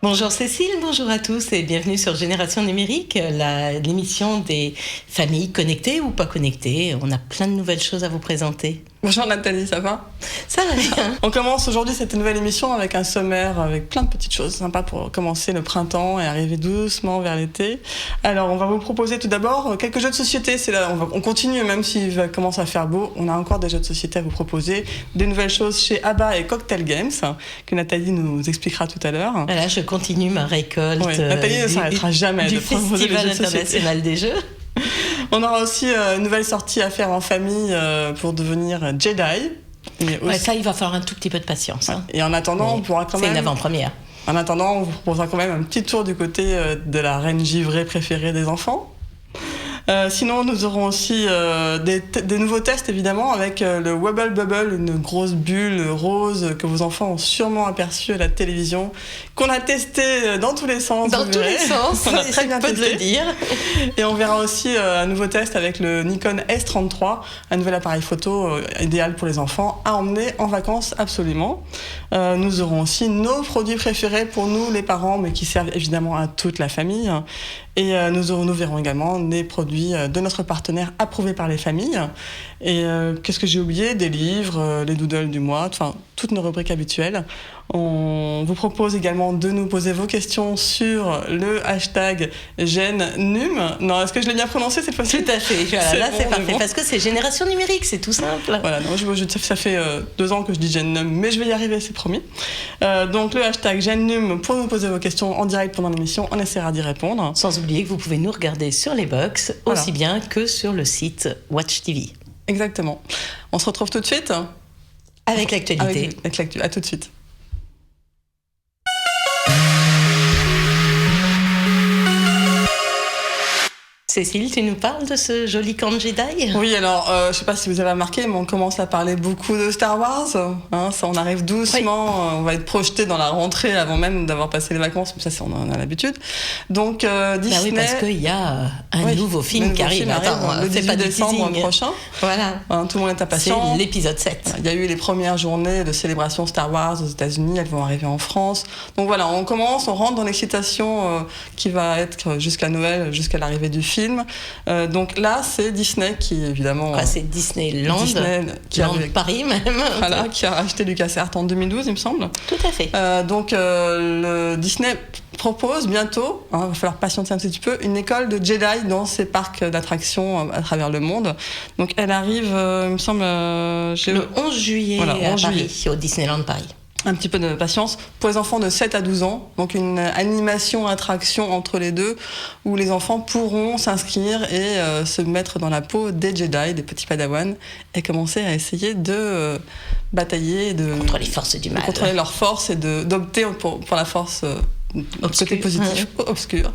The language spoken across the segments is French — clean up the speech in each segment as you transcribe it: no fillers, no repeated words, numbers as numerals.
Bonjour Cécile, bonjour à tous et bienvenue sur Génération Numérique, l'émission des familles connectées ou pas connectées. On a plein de nouvelles choses à vous présenter. Bonjour Nathalie, ça va ? Ça va bien. On commence aujourd'hui cette nouvelle émission avec un sommaire, avec plein de petites choses sympas pour commencer le printemps et arriver doucement vers l'été. Alors on va vous proposer tout d'abord quelques jeux de société. C'est là, on continue même s'il commence à faire beau. On a encore des jeux de société à vous proposer, des nouvelles choses chez ABBA et Cocktail Games que Nathalie nous expliquera tout à l'heure. Voilà, je continue ma récolte. Ouais, Nathalie ne s'arrêtera jamais du de proposer des jeux de société. Festival international des jeux. On aura aussi une nouvelle sortie à faire en famille pour devenir Jedi. Ouais, ça, il va falloir un tout petit peu de patience. Hein. Et en attendant, on pourra quand même... C'est une avant-première. En attendant, on vous proposera quand même un petit tour du côté de la reine givrée préférée des enfants. Sinon, nous aurons aussi des nouveaux tests, évidemment, avec le Wubble Bubble, une grosse bulle rose que vos enfants ont sûrement aperçue à la télévision, qu'on a testé dans tous les sens. Dans tous les sens, on a très bien testé. De le dire. Et on verra aussi un nouveau test avec le Nikon S33, un nouvel appareil photo idéal pour les enfants à emmener en vacances absolument. Nous aurons aussi nos produits préférés pour nous, les parents, mais qui servent évidemment à toute la famille. Et nous verrons également des produits de notre partenaire approuvés par les familles. Et qu'est-ce que j'ai oublié ? Des livres, les doodles du mois, enfin toutes nos rubriques habituelles. On vous propose également de nous poser vos questions sur le hashtag GenNum. Non, est-ce que je l'ai bien prononcé cette fois-ci ? Tout à fait. Voilà, là, c'est parfait. Bon. Parce que c'est Génération Numérique, c'est tout simple. Voilà, non, ça fait 2 ans que je dis GenNum, mais je vais y arriver, c'est promis. Donc le hashtag GenNum pour nous poser vos questions en direct pendant l'émission, on essaiera d'y répondre. Sans oublier que vous pouvez nous regarder sur les box, aussi bien que sur le site Watch TV. Exactement. On se retrouve tout de suite avec l'actualité. Avec l'actu. À tout de suite. Cécile, tu nous parles de ce joli camp Jedi ? Oui, alors, je ne sais pas si vous avez remarqué, mais on commence à parler beaucoup de Star Wars. Ça, on arrive doucement, oui. On va être projeté dans la rentrée avant même d'avoir passé les vacances, mais ça, on en a l'habitude. Donc, Disney... Bah oui, parce qu'il y a un nouveau film qui arrive. Le 18 décembre prochain. Voilà. Tout le monde est impatient. C'est l'épisode 7. Il y a eu les premières journées de célébration Star Wars aux États-Unis, elles vont arriver en France. Donc voilà, on rentre dans l'excitation qui va être jusqu'à Noël, jusqu'à l'arrivée du film. Donc là, c'est Disney qui, évidemment... c'est Disneyland, qui Paris même. Voilà, qui a racheté LucasArts en 2012, il me semble. Tout à fait. Donc le Disney propose bientôt, il va falloir patienter un petit peu, une école de Jedi dans ses parcs d'attractions à travers le monde. Donc elle arrive, il me semble... le 11 juillet à Paris, au Disneyland Paris. Un petit peu de patience pour les enfants de 7 à 12 ans, donc une animation-attraction entre les deux, où les enfants pourront s'inscrire et se mettre dans la peau des Jedi, des petits Padawans, et commencer à essayer de batailler, contre les forces du mal, contrôler leurs forces et d'opter pour la force côté positif, obscur.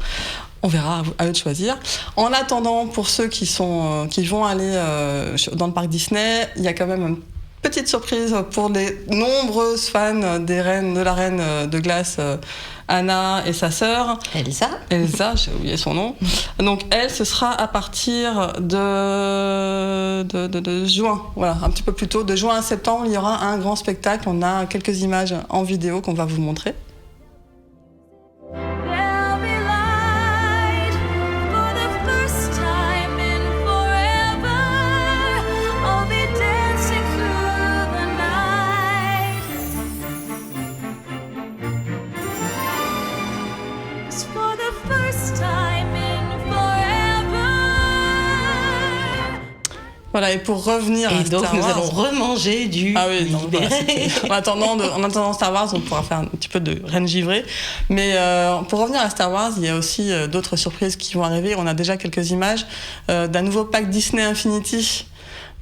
On verra, à eux de choisir. En attendant, pour ceux qui vont aller dans le parc Disney, il y a quand même un petite surprise pour les nombreuses fans de la reine de glace, Anna et sa sœur. Elsa, j'ai oublié son nom. Donc elle, ce sera à partir de juin, voilà, un petit peu plus tôt. De juin à septembre, il y aura un grand spectacle. On a quelques images en vidéo qu'on va vous montrer. Voilà, et pour revenir à Star Wars... Et donc, nous allons remanger du libéré. En attendant Star Wars, on pourra faire un petit peu de reine givrée. Mais pour revenir à Star Wars, il y a aussi d'autres surprises qui vont arriver. On a déjà quelques images d'un nouveau pack Disney Infinity.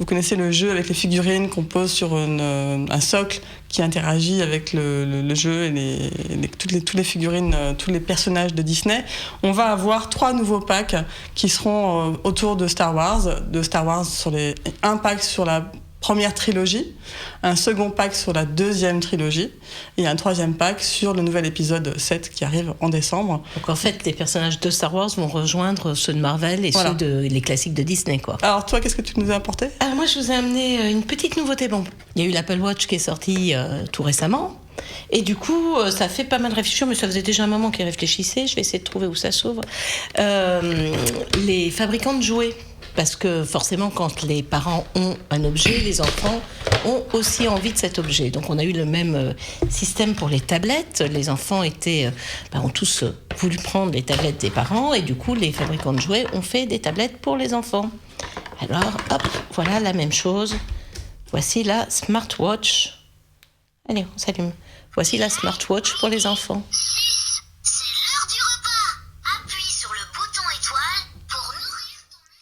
Vous connaissez le jeu avec les figurines qu'on pose sur un socle qui interagit avec le jeu et toutes les figurines, tous les personnages de Disney. On va avoir 3 nouveaux packs qui seront autour de Star Wars. Un pack sur la première trilogie, un second pack sur la deuxième trilogie et un troisième pack sur le nouvel épisode 7 qui arrive en décembre. Donc en fait, les personnages de Star Wars vont rejoindre ceux de Marvel et ceux les classiques de Disney, quoi. Alors toi, qu'est-ce que tu nous as apporté ? Alors moi, je vous ai amené une petite nouveauté. Bon, il y a eu l'Apple Watch qui est sorti tout récemment. Et du coup, ça fait pas mal de réflexion, mais ça faisait déjà un moment qu'ils réfléchissaient. Je vais essayer de trouver où ça s'ouvre. Les fabricants de jouets. Parce que forcément, quand les parents ont un objet, les enfants ont aussi envie de cet objet. Donc on a eu le même système pour les tablettes. Les enfants ont tous voulu prendre les tablettes des parents, et du coup, les fabricants de jouets ont fait des tablettes pour les enfants. Alors, hop, voilà la même chose. Voici la smartwatch. Allez, on s'allume. Voici la smartwatch pour les enfants.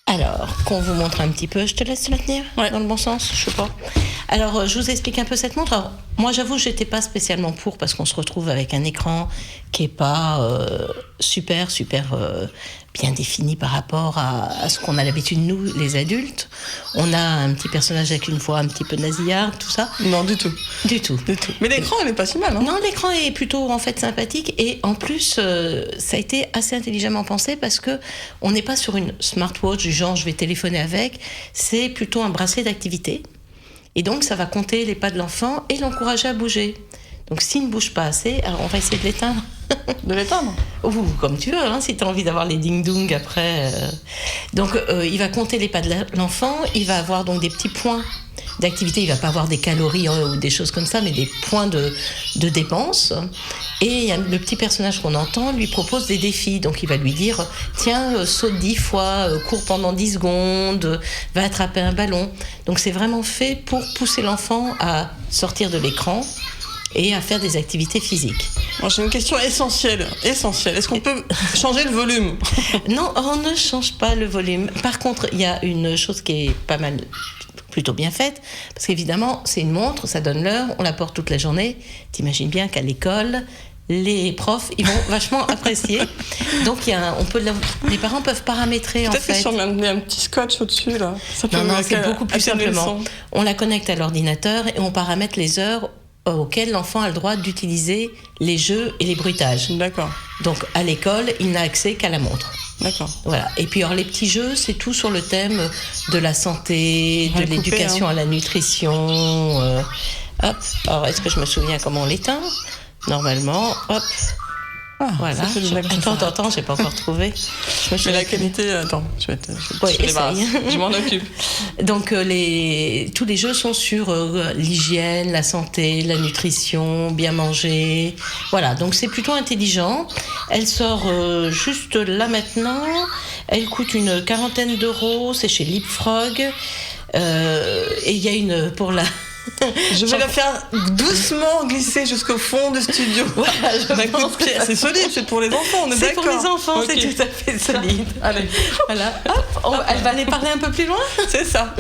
Alors, qu'on vous montre un petit peu, je te laisse la tenir dans le bon sens, je sais pas. Alors, je vous explique un peu cette montre. Alors, moi, j'avoue, j'étais pas spécialement pour, parce qu'on se retrouve avec un écran qui est pas super bien défini par rapport à ce qu'on a l'habitude, nous, les adultes. On a un petit personnage avec une voix un petit peu nasillarde, tout ça. Non, du tout. Du tout. Mais l'écran, il est pas si mal, hein. Non, l'écran est plutôt, en fait, sympathique. Et en plus, ça a été assez intelligemment pensé, parce que on n'est pas sur une smartwatch du genre je vais téléphoner avec. C'est plutôt un bracelet d'activité. Et donc, ça va compter les pas de l'enfant et l'encourager à bouger. Donc, s'il ne bouge pas assez, alors on va essayer de l'éteindre. De l'éteindre ? Ou comme tu veux, hein, si tu as envie d'avoir les ding-dong après. Donc, il va compter les pas de l'enfant. Il va avoir donc des petits points d'activité. Il ne va pas avoir des calories ou des choses comme ça, mais des points de dépenses. Et le petit personnage qu'on entend lui propose des défis. Donc, il va lui dire, tiens, saute 10 fois, cours pendant 10 secondes, va attraper un ballon. Donc, c'est vraiment fait pour pousser l'enfant à sortir de l'écran et à faire des activités physiques. Bon, j'ai une question essentielle. Est-ce qu'on peut changer le volume ? Non, on ne change pas le volume. Par contre, il y a une chose qui est pas mal, plutôt bien faite, parce qu'évidemment, c'est une montre, ça donne l'heure, on la porte toute la journée. T'imagines bien qu'à l'école, les profs, ils vont vachement apprécier. Donc, les parents peuvent paramétrer, en fait. Peut-être que si on met un petit scotch au-dessus, là. Non, c'est beaucoup plus simplement. On la connecte à l'ordinateur et on paramètre les heures auquel l'enfant a le droit d'utiliser les jeux et les bruitages. D'accord. Donc, à l'école, il n'a accès qu'à la montre. D'accord. Voilà. Et puis, alors, les petits jeux, c'est tout sur le thème de la santé, de l'éducation à la nutrition. Hop. Alors, est-ce que je me souviens comment on l'éteint ? Normalement, hop. Voilà. Attends, j'ai pas encore trouvé. Mais la qualité, attends, je vais je m'en occupe. Donc tous les jeux sont sur l'hygiène, la santé, la nutrition, bien manger. Voilà, donc c'est plutôt intelligent. Elle sort juste là maintenant. Elle coûte une 40aine d'euros. C'est chez Leapfrog. Et il y a une pour la... Je vais la faire doucement glisser jusqu'au fond du studio. Voilà, c'est solide, c'est pour les enfants, on est d'accord. C'est pour les enfants, okay. C'est tout à fait solide. Allez, voilà. Hop, elle va aller parler un peu plus loin. C'est ça.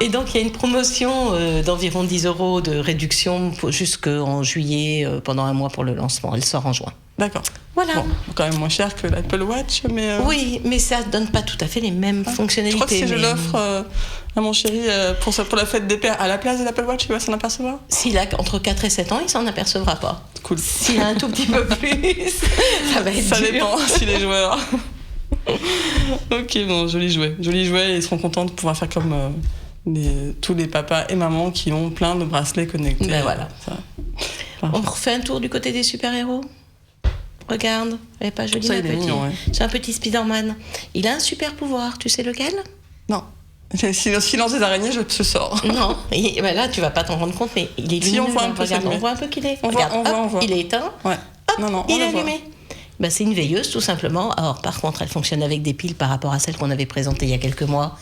Et donc, il y a une promotion d'environ 10 euros de réduction jusqu'en juillet, pendant un mois pour le lancement. Elle sort en juin. D'accord. Voilà. Bon, quand même moins cher que l'Apple Watch, mais... Oui, mais ça ne donne pas tout à fait les mêmes fonctionnalités. Je crois que si je l'offre à mon chéri pour la fête des pères, à la place de l'Apple Watch, il va s'en apercevoir ? S'il a entre 4 et 7 ans, il s'en apercevra pas. Cool. S'il a un tout petit peu plus, ça va être ça dur. Dépend s'il est joueur. Ok, bon, joli jouet. Joli jouet, et ils seront contents de pouvoir faire comme tous les papas et mamans qui ont plein de bracelets connectés. Ben voilà. On refait un tour du côté des super-héros ? Regarde, elle est pas jolie, ça, ma petite. Mignon, ouais. C'est un petit Spider-Man. Il a un super pouvoir, tu sais lequel ? Non. Si le silence des araignées, je sors. Non, ben là, tu vas pas t'en rendre compte, mais il est lumineux. Si on voit un peu, regarde, on voit un peu qu'il est. On regarde, voit. Il est éteint. Ouais. Hop, non, il est allumé. Ben, c'est une veilleuse, tout simplement. Alors, par contre, elle fonctionne avec des piles par rapport à celle qu'on avait présentée il y a quelques mois.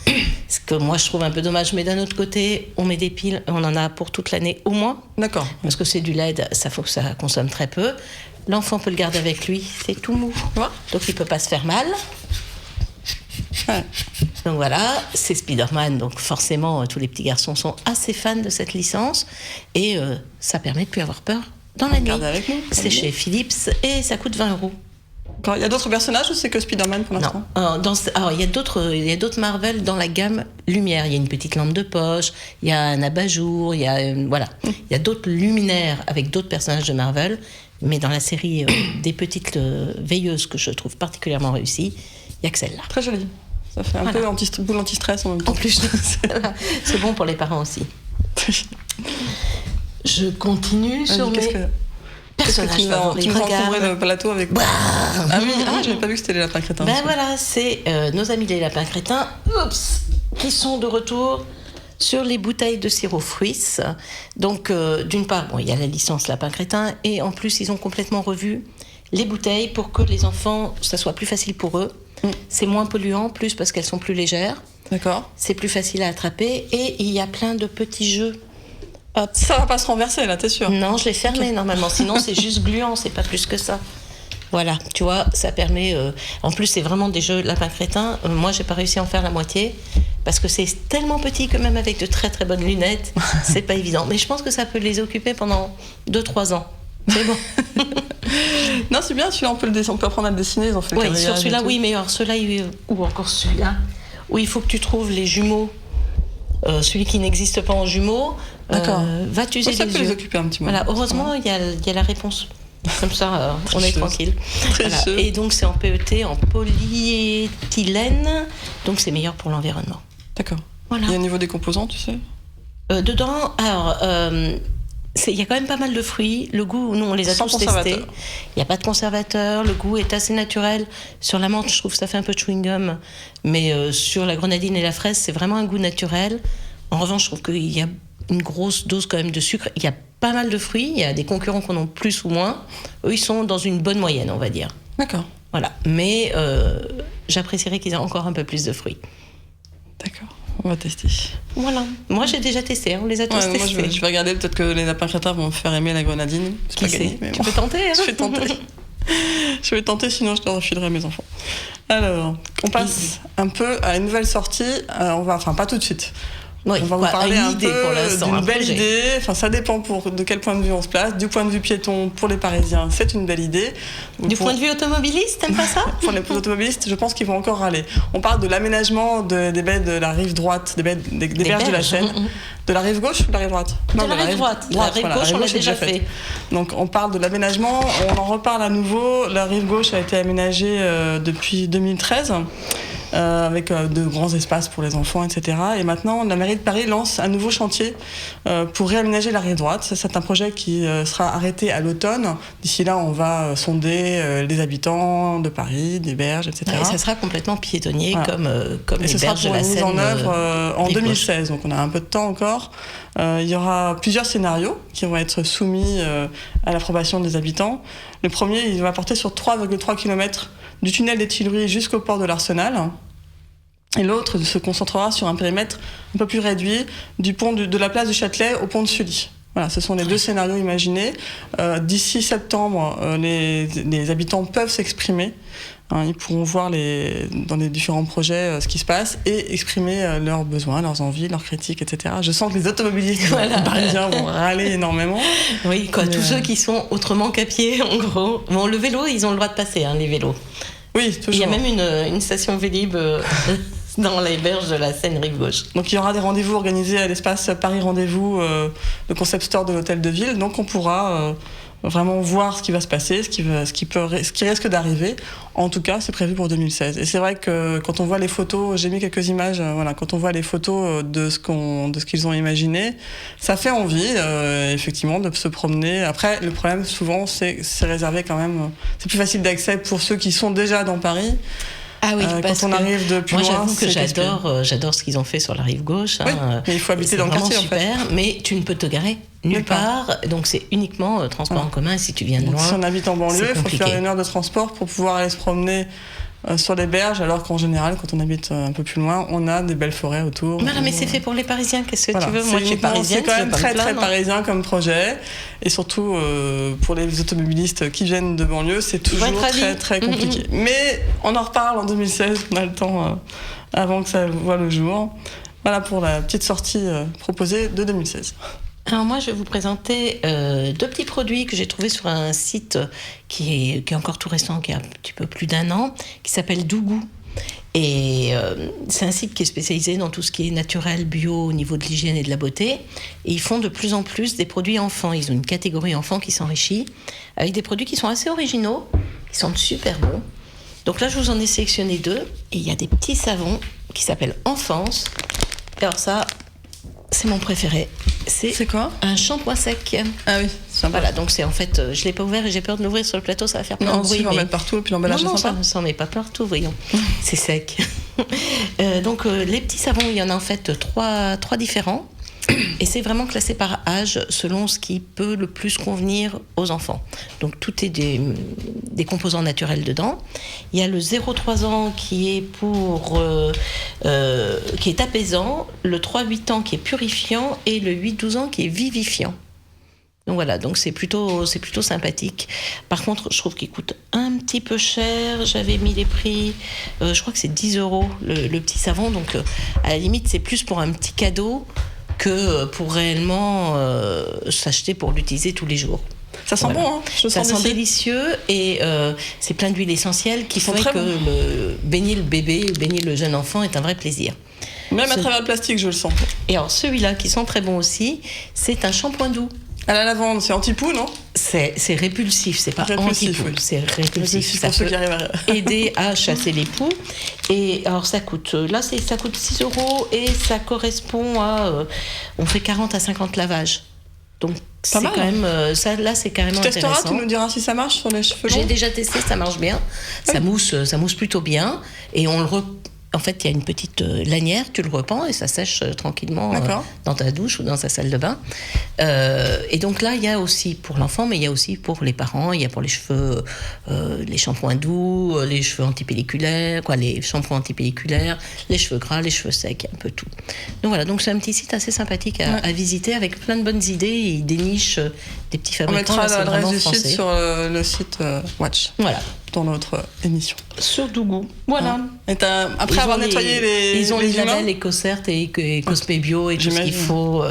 Ce que moi, je trouve un peu dommage. Mais d'un autre côté, on met des piles, on en a pour toute l'année au moins. D'accord. Parce que c'est du LED, ça consomme très peu. L'enfant peut le garder avec lui, c'est tout mou. Ouais. Donc, il peut pas se faire mal. Ouais. Donc voilà, c'est Spider-Man, donc forcément tous les petits garçons sont assez fans de cette licence et ça permet de ne plus avoir peur dans la nuit. Avec nous. C'est chez Philips et ça coûte 20 euros. Il y a d'autres personnages ou c'est que Spider-Man pour l'instant ? Non, alors il y a d'autres Marvel dans la gamme lumière. Il y a une petite lampe de poche, il y a un abat-jour, il y a il y a d'autres luminaires avec d'autres personnages de Marvel, mais dans la série des petites veilleuses que je trouve particulièrement réussies, il n'y a que celle-là. Très jolie. Ça fait un peu boule anti-stress en même temps. En plus, c'est bon pour les parents aussi. Je continue sur mes... personnage favori. Tu nous as Regarde. encombré le plateau avec... Ah oui, j'avais pas vu que c'était les lapins crétins. Ben voilà, c'est nos amis les lapins crétins, qui sont de retour sur les bouteilles de sirop fruits. Donc, d'une part, il y a la licence lapin crétin, et en plus, ils ont complètement revu les bouteilles pour que les enfants, ça soit plus facile pour eux. C'est moins polluant, plus parce qu'elles sont plus légères. D'accord. C'est plus facile à attraper, et il y a plein de petits jeux. Hop. Ça va pas se renverser, là, t'es sûr? Non, je l'ai fermé normalement, sinon c'est juste gluant, c'est pas plus que ça. Voilà, tu vois, ça permet... En plus, c'est vraiment des jeux lapin crétin. Moi, j'ai pas réussi à en faire la moitié, parce que c'est tellement petit que même avec de très très bonnes lunettes, c'est pas évident. Mais je pense que ça peut les occuper pendant 2-3 ans. C'est bon. Non, c'est bien, celui-là, on peut apprendre à le dessiner. Ils ont fait le Oui, quadrillage sur et celui-là, tout. oui, mais alors celui-là, ou encore celui-là, où il faut que tu trouves les jumeaux. Celui qui n'existe pas en jumeaux, D'accord. va t'user Ça les peut yeux. les occuper un petit moment. Voilà, heureusement, il y a la réponse. Comme ça, on est Tricheuse. tranquille. Voilà. Tricheuse. Et donc, c'est en PET, en polyéthylène. Donc, c'est meilleur pour l'environnement. D'accord. Voilà. Et au niveau des composants, tu sais? Dedans, alors, il y a quand même pas mal de fruits. Le goût, nous, on les a Sans tous testés. conservateur. Il n'y a pas de conservateur. Le goût est assez naturel. Sur la menthe, je trouve que ça fait un peu de chewing-gum. Mais sur la grenadine et la fraise, c'est vraiment un goût naturel. En revanche, je trouve qu'il y a une grosse dose quand même de sucre. Il y a pas mal de fruits. Il y a des concurrents qui en ont plus ou moins. Eux, ils sont dans une bonne moyenne, on va dire. D'accord. Voilà. Mais j'apprécierais qu'ils aient encore un peu plus de fruits. D'accord. On va tester. Voilà. Moi, j'ai déjà testé. On les a tous Ouais, moi, testés. je vais regarder. Peut-être que les lapins crétins vont me faire aimer la grenadine. C'est Qui pas sait gagné, mais Tu bon. peux tenter. Hein. Je vais tenter. Je vais tenter, sinon je te refilerai à mes enfants. Alors, on passe un peu à une nouvelle sortie. Enfin, pas tout de suite. Oui, On va vous parler une un idée peu pour l'instant, un d'une belle projet. idée. Enfin, ça dépend de quel point de vue on se place. Du point de vue piéton, pour les Parisiens, c'est une belle idée. Du point de vue automobiliste, t'aimes pas ça? Pour les automobilistes, je pense qu'ils vont encore râler. On parle de l'aménagement des baies de la rive droite, des berges de la Seine. De la rive gauche ou de la rive droite? De la rive droite. La rive voilà, gauche, on l'a est déjà fait. Donc on parle de l'aménagement, on en reparle à nouveau. La rive gauche a été aménagée depuis 2013. Avec de grands espaces pour les enfants, etc. Et maintenant, la mairie de Paris lance un nouveau chantier pour réaménager la rive droite. C'est un projet qui sera arrêté à l'automne. D'ici là, on va sonder les habitants de Paris, des berges, etc. Et ça sera complètement piétonnier, Voilà. comme Et les ce sera berges de pour la une mise Seine. en œuvre en rive 2016, donc on a un peu de temps encore. Il y aura plusieurs scénarios qui vont être soumis à l'approbation des habitants. Le premier, il va porter sur 3,3 km du tunnel des Tuileries jusqu'au port de l'Arsenal. Et l'autre se concentrera sur un périmètre un peu plus réduit du pont de la place du Châtelet au pont de Sully. Voilà, ce sont les deux scénarios imaginés. D'ici septembre, les habitants peuvent s'exprimer. Ils pourront voir dans les différents projets ce qui se passe et exprimer leurs besoins, leurs envies, leurs critiques, etc. Je sens que les automobilistes parisiens vont râler énormément. Oui, tous ceux qui sont autrement qu'à pied, en gros. Bon, le vélo, ils ont le droit de passer, les vélos. Oui, toujours. Il y a même une station Vélib dans les berges de la Seine rive gauche. Donc il y aura des rendez-vous organisés à l'espace Paris Rendez-vous, le concept store de l'hôtel de ville. Donc on pourra vraiment voir ce qui va se passer, ce qui risque d'arriver. En tout cas, c'est prévu pour 2016. Et c'est vrai que quand on voit les photos, j'ai mis quelques images, quand on voit les photos de ce qu'ils ont imaginé, ça fait envie, effectivement, de se promener. Après, le problème, souvent, c'est que c'est réservé quand même. C'est plus facile d'accès pour ceux qui sont déjà dans Paris. Ah oui, parce quand on arrive de plus moi, loin, j'avoue que c'est j'adore ce qu'ils ont fait sur la rive gauche. Oui, mais il faut habiter dans le quartier, en fait. super, mais tu ne peux te garer nulle part. Donc c'est uniquement transport en commun si tu viens de Donc, loin. si on habite en banlieue, il faut faire 1 heure de transport pour pouvoir aller se promener sur les berges, alors qu'en général, quand on habite un peu plus loin, on a des belles forêts autour. Voilà, mais c'est fait pour les Parisiens. Qu'est-ce que tu veux? Moi, je suis C'est parisienne. quand même très très parisien comme projet, et surtout pour les automobilistes qui viennent de banlieue, c'est toujours très compliqué. Mais on en reparle en 2016, on a le temps avant que ça voit le jour. Voilà pour la petite sortie proposée de 2016. Alors moi, je vais vous présenter 2 petits produits que j'ai trouvés sur un site qui est encore tout récent, qui a un petit peu plus d'1 an, qui s'appelle Dougou. Et c'est un site qui est spécialisé dans tout ce qui est naturel, bio, au niveau de l'hygiène et de la beauté. Et ils font de plus en plus des produits enfants. Ils ont une catégorie enfants qui s'enrichit, avec des produits qui sont assez originaux, qui sentent super bons. Donc là, je vous en ai sélectionné 2. Et il y a des petits savons qui s'appellent Enfance. Alors ça, c'est mon préféré. C'est quoi? Un shampoing sec. Ah oui, sympa. Voilà, donc c'est en fait, je l'ai pas ouvert et j'ai peur de l'ouvrir sur le plateau, ça va faire plein de bruit. Non, on va en mettre partout, et puis l'emballage non, est sympa. ça en met pas partout, voyons. C'est sec. Donc les petits savons, il y en a en fait trois différents. Et c'est vraiment classé par âge selon ce qui peut le plus convenir aux enfants. Donc tout est des composants naturels dedans. Il y a le 0-3 ans qui est qui est apaisant, le 3-8 ans qui est purifiant et le 8-12 ans qui est vivifiant. Donc voilà, donc c'est plutôt sympathique. Par contre, je trouve qu'il coûte un petit peu cher. J'avais mis les prix, je crois que c'est 10 € le petit savon. Donc à la limite, c'est plus pour un petit cadeau que pour réellement s'acheter pour l'utiliser tous les jours. Ça sent bon, hein. Ça sent délicieux et c'est plein d'huile essentielle qui fait que baigner le bébé, baigner le jeune enfant est un vrai plaisir. Même à travers le plastique, je le sens. Et alors celui-là qui sent très bon aussi, c'est un shampoing doux. À la lavande, c'est anti-poux, non? C'est répulsif, c'est pas anti-poux, oui. C'est répulsif. Ça peut aider à chasser les poux. Et alors ça coûte 6 € et ça correspond à on fait 40 à 50 lavages. Donc c'est quand même là c'est carrément intéressant. Tu testeras, tu nous diras si ça marche sur les cheveux longs. J'ai déjà testé, ça marche bien. Ça mousse plutôt bien et on le en fait, il y a une petite lanière, tu le repends et ça sèche tranquillement dans ta douche ou dans sa salle de bain. Et donc là, il y a aussi pour l'enfant, mais il y a aussi pour les parents. Il y a pour les cheveux, les shampoings doux, les cheveux antipelliculaires, les shampoings antipelliculaires, les cheveux gras, les cheveux secs, un peu tout. Donc voilà, donc c'est un petit site assez sympathique à visiter avec plein de bonnes idées. Et il déniche des petits fabricants. On mettra l'adresse du site sur le site Watch. Voilà. Dans notre émission. Sur Dougou. Voilà. Et après avoir nettoyé les ils ont les humains, labels EcoCert et Ecospé Bio et tout ce qu'il faut.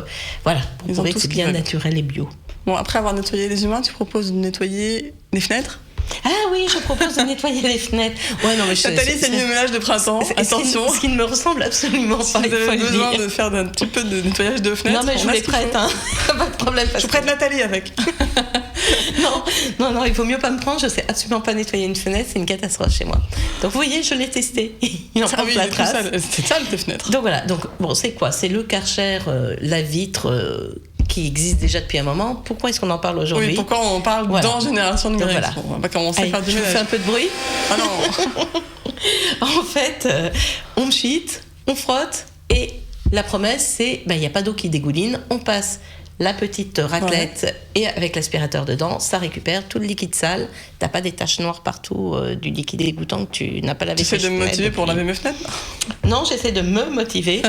Voilà, pour prouver que c'est bien naturel et bio. Bon, après avoir nettoyé les humains, tu proposes de nettoyer les fenêtres? Ah oui, je propose de nettoyer les fenêtres. Ouais, non, mais Nathalie, c'est le ménage de printemps. Attention. Ce qui ne me ressemble absolument pas. Si vous avez besoin de faire un petit peu de nettoyage de fenêtres. Non, mais je vous les prête, hein. Pas de problème. Je prête Nathalie avec. Non, il vaut mieux pas me prendre. Je sais absolument pas nettoyer une fenêtre. C'est une catastrophe chez moi. Donc, vous voyez, je l'ai testé. Il en prend la trace. C'est sale, tes fenêtres. Donc, voilà. Donc, bon, c'est quoi? C'est le Karcher, la vitre, qui existe déjà depuis un moment. Pourquoi est-ce qu'on en parle aujourd'hui? Oui, pourquoi on parle dans Génération Numérique? Voilà. On va commencer par du ménage. Je fais un peu de bruit. Ah non. En fait, on mchite, on frotte et la promesse, c'est il n'y a pas d'eau qui dégouline. On passe la petite raclette et avec l'aspirateur dedans, ça récupère tout le liquide sale. T'as pas des taches noires partout du liquide dégoûtant que tu n'as pas lavé. Tu essaies de me motiver pour laver mes fenêtres? Non, j'essaie de me motiver.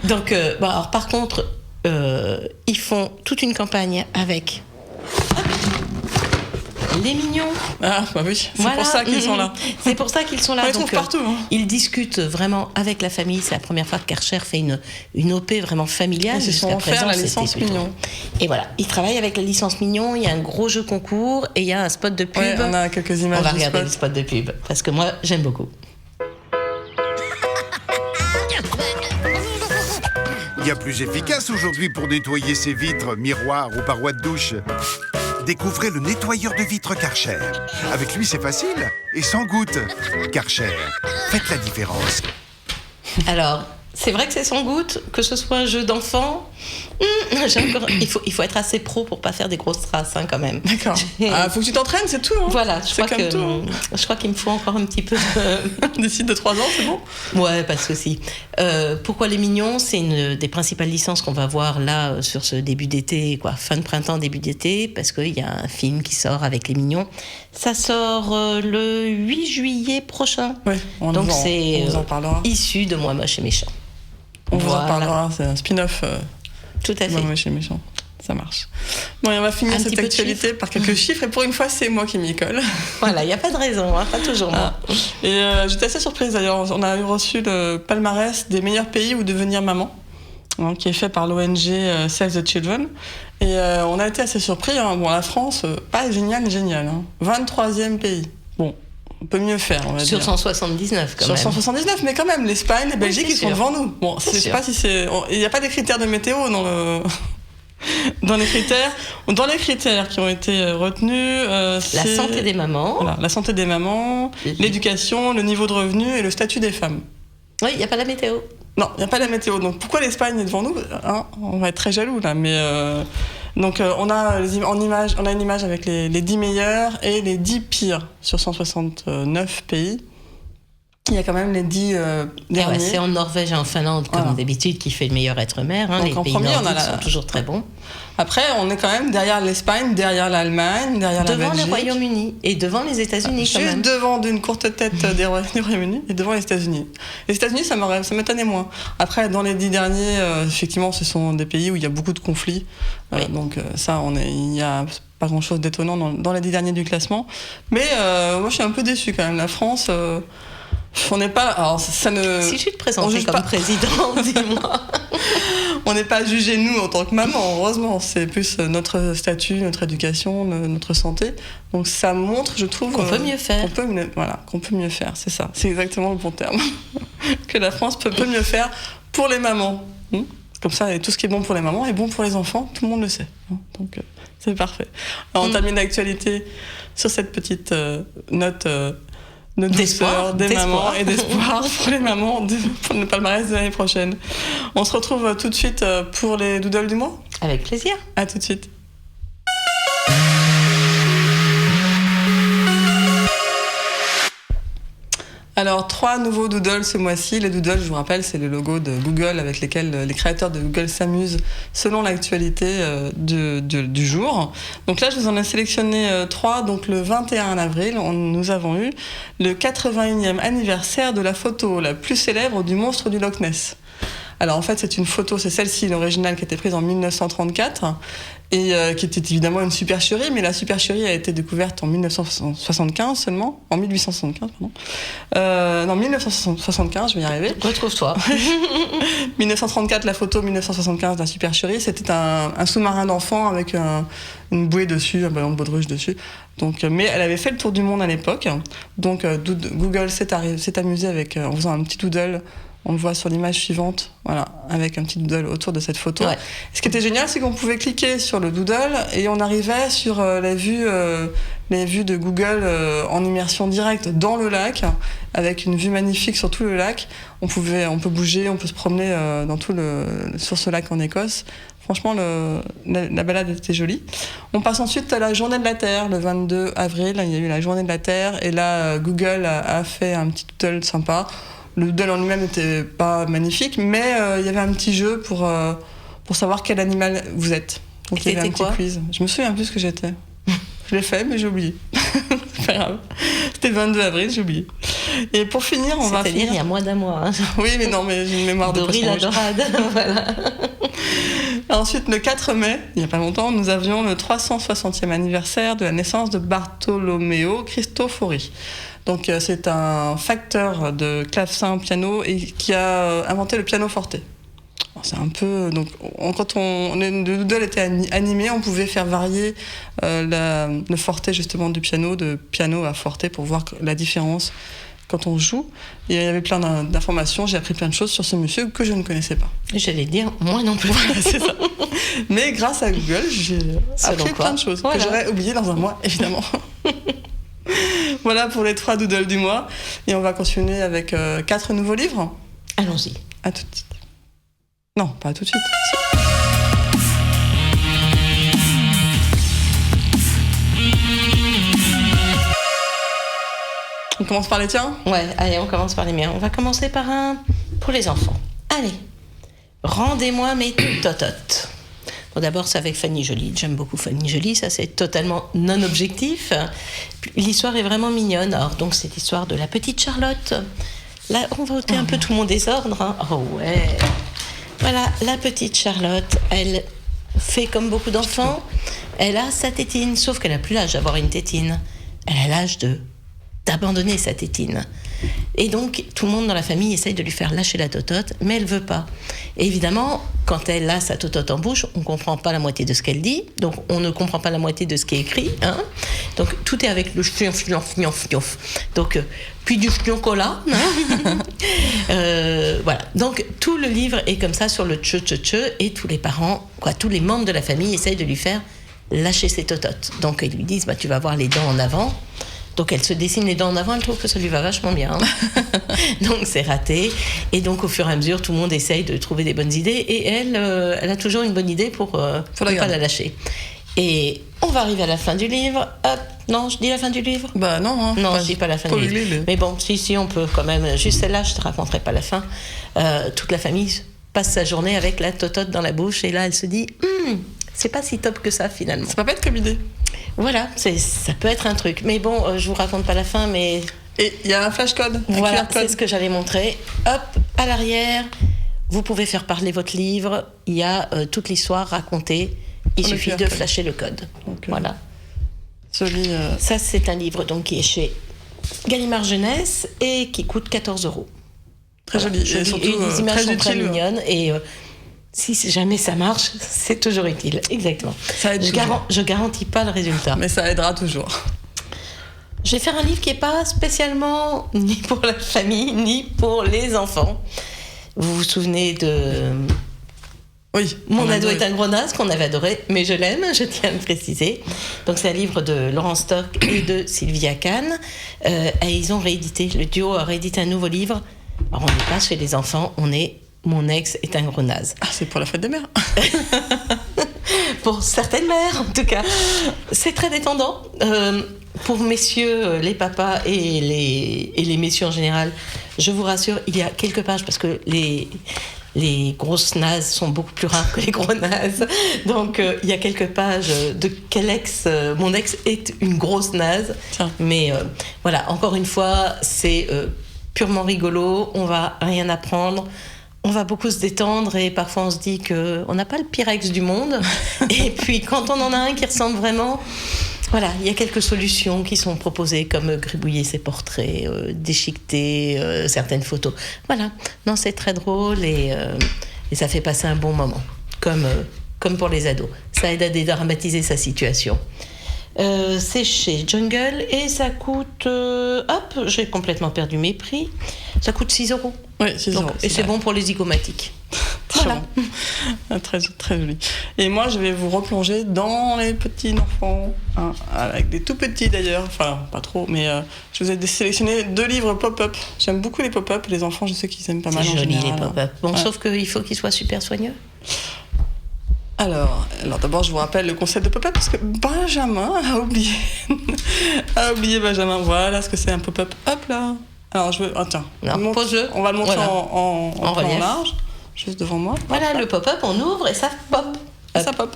Donc, alors par contre, ils font toute une campagne avec les mignons. Ah, bah oui, c'est pour ça qu'ils sont là. C'est pour ça qu'ils sont là. On les trouve partout. Hein. Ils discutent vraiment avec la famille. C'est la première fois que Karcher fait une OP vraiment familiale. Ils se sont offerts la licence Mignon. Et voilà, ils travaillent avec la licence Mignon. Il y a un gros jeu concours et il y a un spot de pub. Ouais, on a quelques images. On va regarder le spot de pub parce que moi, j'aime beaucoup. Il y a plus efficace aujourd'hui pour nettoyer ses vitres, miroirs ou parois de douche. Découvrez le nettoyeur de vitres Karcher. Avec lui, c'est facile et sans goutte. Karcher, faites la différence. Alors, c'est vrai que c'est sans goutte, que ce soit un jeu d'enfant. Il faut être assez pro pour pas faire des grosses traces, quand même. D'accord. Faut que tu t'entraînes, c'est tout. Hein. Voilà, je crois qu'il me faut encore un petit peu des sites de 3 ans, c'est bon? Ouais, pas de souci. Pourquoi les mignons? C'est une des principales licences qu'on va voir là sur ce début d'été, fin de printemps, début d'été, parce qu'il y a un film qui sort avec les mignons. Ça sort le 8 juillet prochain. Oui, donc c'est on en parlera. Issu de Moi Moche et Méchant. On vous en parlera, c'est un spin-off. Tout à fait. Moi Moche et Méchant. Ça marche. Bon, et on va finir cette actualité par quelques chiffres. Et pour une fois, c'est moi qui m'y colle. Voilà, il n'y a pas de raison, pas toujours moi. Et j'étais assez surprise d'ailleurs. On a reçu le palmarès des meilleurs pays où devenir maman, qui est fait par l'ONG Save the Children. Et on a été assez surpris. Bon, la France, pas génial. 23e pays. Bon. On peut mieux faire, on va sur dire. 179, quand même. Sur 179, mais quand même, l'Espagne, la Belgique, ils sont devant nous. Bon, je sais pas si c'est... Il n'y a pas des critères de météo dans les critères. Dans les critères qui ont été retenus, c'est... La santé des mamans. Voilà, la santé des mamans, l'éducation, le niveau de revenu et le statut des femmes. Oui, il n'y a pas la météo. Non, il n'y a pas la météo. Donc pourquoi l'Espagne est devant nous, hein? On va être très jaloux là. Mais on a une image avec les 10 meilleurs et les 10 pires sur 169 pays. Il y a quand même les 10 derniers. C'est en Norvège et en Finlande, comme d'habitude, qui fait le meilleur être-mer. Hein. Les pays nordiques sont toujours très bons. Après, on est quand même derrière l'Espagne, derrière l'Allemagne, derrière la Belgique. Devant le Royaume-Uni et devant les États-Unis quand même. Juste devant d'une courte tête du Royaume-Uni et devant les États-Unis. Les États-Unis, ça m'étonnait moins. Après, dans les 10 derniers, effectivement, ce sont des pays où il y a beaucoup de conflits. Oui. Donc ça, il y a pas grand-chose d'étonnant dans les 10 derniers du classement. Mais moi, je suis un peu déçue quand même. La France... on n'est pas... Alors, ça ne... Si je te présentais comme président, dis-moi. On n'est pas jugé, nous, en tant que maman, heureusement. C'est plus notre statut, notre éducation, notre santé. Donc ça montre, je trouve... Qu'on peut mieux faire. Qu'on peut mieux faire, c'est ça. C'est exactement le bon terme. Que la France peut mieux faire pour les mamans. Comme ça, et tout ce qui est bon pour les mamans est bon pour les enfants. Tout le monde le sait. Donc c'est parfait. Alors, on termine l'actualité sur cette petite note... de douceur, des mamans et d'espoir pour les mamans pour le palmarès de l'année prochaine. On se retrouve tout de suite pour les doodles du mois. Avec plaisir. À tout de suite. Alors, 3 nouveaux doodles ce mois-ci. Les doodles, je vous rappelle, c'est le logo de Google avec lesquels les créateurs de Google s'amusent selon l'actualité du jour. Donc là, je vous en ai sélectionné 3. Donc le 21 avril, nous avons eu le 81e anniversaire de la photo la plus célèbre du monstre du Loch Ness. Alors en fait, c'est une photo, c'est celle-ci, l'originale, qui a été prise en 1934 et qui était évidemment une supercherie, mais la supercherie a été découverte en 1975 seulement, en 1875, pardon. Non, 1975, je vais y arriver. Retrouve-toi. 1934, la photo, 1975, la supercherie, c'était un sous-marin d'enfant avec une bouée dessus, un ballon de baudruche dessus. Donc, mais elle avait fait le tour du monde à l'époque. Donc Google s'est amusé en faisant un petit doodle. On le voit sur l'image suivante, voilà, avec un petit doodle autour de cette photo. Ouais. Ce qui était génial, c'est qu'on pouvait cliquer sur le doodle et on arrivait sur les vues de Google en immersion directe dans le lac, avec une vue magnifique sur tout le lac. On peut bouger, on peut se promener sur ce lac en Écosse. Franchement, la balade était jolie. On passe ensuite à la Journée de la Terre, le 22 avril. Il y a eu la Journée de la Terre et là, Google a fait un petit doodle sympa. Le doodle en lui-même n'était pas magnifique, mais il y avait un petit jeu pour savoir quel animal vous êtes. Donc il y avait un petit quiz. Je me souviens plus ce que j'étais. Je l'ai fait, mais j'ai oublié. C'est pas grave. C'était le 22 avril, j'ai oublié. Et pour finir, on va finir... C'est-à-dire il y a moins d'un mois. Hein. Oui, mais non, mais j'ai une mémoire de Dory la dorade, voilà. Ensuite, le 4 mai, il n'y a pas longtemps, nous avions le 360e anniversaire de la naissance de Bartolomeo Cristofori. Donc c'est un facteur de clavecin piano et qui a inventé le piano forte. Alors, c'est un peu donc quand le doodle était animé, on pouvait faire varier le forte justement du piano de piano à forte pour voir la différence quand on joue. Et il y avait plein d'informations, j'ai appris plein de choses sur ce monsieur que je ne connaissais pas. J'allais dire moi non plus. Voilà, c'est ça. Mais grâce à Google, j'ai appris plein de choses que j'aurais oubliées dans un mois évidemment. Voilà pour les 3 doodles du mois. Et on va continuer avec 4 nouveaux livres. Allons-y. À tout de suite. Non, pas tout de suite. On commence par les tiens ? Ouais, allez, on commence par les miens. On va commencer par un pour les enfants. Allez, rendez-moi mes tototes. Bon, d'abord, c'est avec Fanny Joly. J'aime beaucoup Fanny Joly. Ça, c'est totalement non objectif. L'histoire est vraiment mignonne. Alors, donc, c'est l'histoire de la petite Charlotte. Là, on va ôter un peu tout mon désordre. Hein. Oh, ouais. Voilà, la petite Charlotte, elle fait comme beaucoup d'enfants. Elle a sa tétine, sauf qu'elle n'a plus l'âge d'avoir une tétine. Elle a l'âge d'abandonner sa tétine. Et donc, tout le monde dans la famille essaye de lui faire lâcher la totote, mais elle ne veut pas. Et évidemment, quand elle a sa totote en bouche, on ne comprend pas la moitié de ce qu'elle dit, donc on ne comprend pas la moitié de ce qui est écrit. Hein. Donc, tout est avec le fionf. Donc, puis du fioncola. Hein. Voilà. Donc, tout le livre est comme ça sur le tche-tche-tche, et tous les parents, tous les membres de la famille essayent de lui faire lâcher ses tototes. Donc, ils lui disent, tu vas avoir les dents en avant. Donc elle se dessine les dents en avant, elle trouve que ça lui va vachement bien. Donc c'est raté. Et donc au fur et à mesure, tout le monde essaye de trouver des bonnes idées. Et elle a toujours une bonne idée pour ne pas la lâcher. Et on va arriver à la fin du livre. Hop, non, je dis la fin du livre ? Bah non, hein, non, je dis pas la fin du livre. Mais bon, si, on peut quand même. Juste celle-là, je te raconterai pas la fin. Toute la famille passe sa journée avec la totote dans la bouche. Et là, elle se dit, c'est pas si top que ça finalement. Ça peut pas être comme idée. Voilà, ça peut être un truc. Mais bon, je vous raconte pas la fin, mais... Et il y a un flashcode. Voilà, c'est ce que j'allais montrer. Hop, à l'arrière, vous pouvez faire parler votre livre. Il y a toute l'histoire racontée. Il suffit de flasher le code. Donc, voilà. Joli. Ça, c'est un livre donc, qui est chez Gallimard Jeunesse et qui coûte 14 €. Très joli. Et surtout, les images sont très mignonnes. Et si jamais ça marche, c'est toujours utile. Exactement. Ça aide je garantis pas le résultat. Mais ça aidera toujours. Je vais faire un livre qui n'est pas spécialement ni pour la famille, ni pour les enfants. Vous vous souvenez de... Oui. Mon ado est un gros naze, qu'on avait adoré, mais je l'aime, je tiens à le préciser. Donc c'est un livre de Laurent Stock et de Sylvia Kahn. Et ils ont réédité, le duo a réédité un nouveau livre. Alors on n'est pas chez les enfants, on est Mon ex est un gros naze. Ah, c'est pour la fête des mères. Pour certaines mères, en tout cas. C'est très détendant. Pour messieurs, les papas et les messieurs en général, je vous rassure, il y a quelques pages, parce que les grosses nazes sont beaucoup plus rares que les gros nazes. Donc, il y a quelques pages de quel ex, mon ex est une grosse naze. Tiens. Mais voilà, encore une fois, c'est purement rigolo. On va rien apprendre. On va beaucoup se détendre et parfois on se dit qu'on n'a pas le pire ex du monde. Et puis, quand on en a un qui ressemble vraiment... Voilà, il y a quelques solutions qui sont proposées, comme gribouiller ses portraits, déchiqueter certaines photos. Voilà, non, c'est très drôle et ça fait passer un bon moment, comme pour les ados. Ça aide à dédramatiser sa situation. C'est chez Jungle et ça coûte... hop, j'ai complètement perdu mes prix. Ça coûte 6 €. Oui, 6 €. Et c'est bon pour les zygomatiques. Voilà. Très, très joli. Et moi, je vais vous replonger dans les petits enfants, hein, avec des tout petits d'ailleurs, enfin pas trop, mais je vous ai sélectionné 2 livres pop-up. J'aime beaucoup les pop-up, les enfants, je sais qu'ils aiment pas mal. C'est joli les pop-up. Bon, ouais. Sauf qu'il faut qu'ils soient super soigneux. Alors d'abord, je vous rappelle le concept de pop-up parce que Benjamin a oublié Benjamin. Voilà ce que c'est un pop-up. Hop là. Alors attends. Pose-le. On va le montrer voilà. en plan large, juste devant moi. Voilà, le pop-up, on ouvre et ça pop. Ça pop.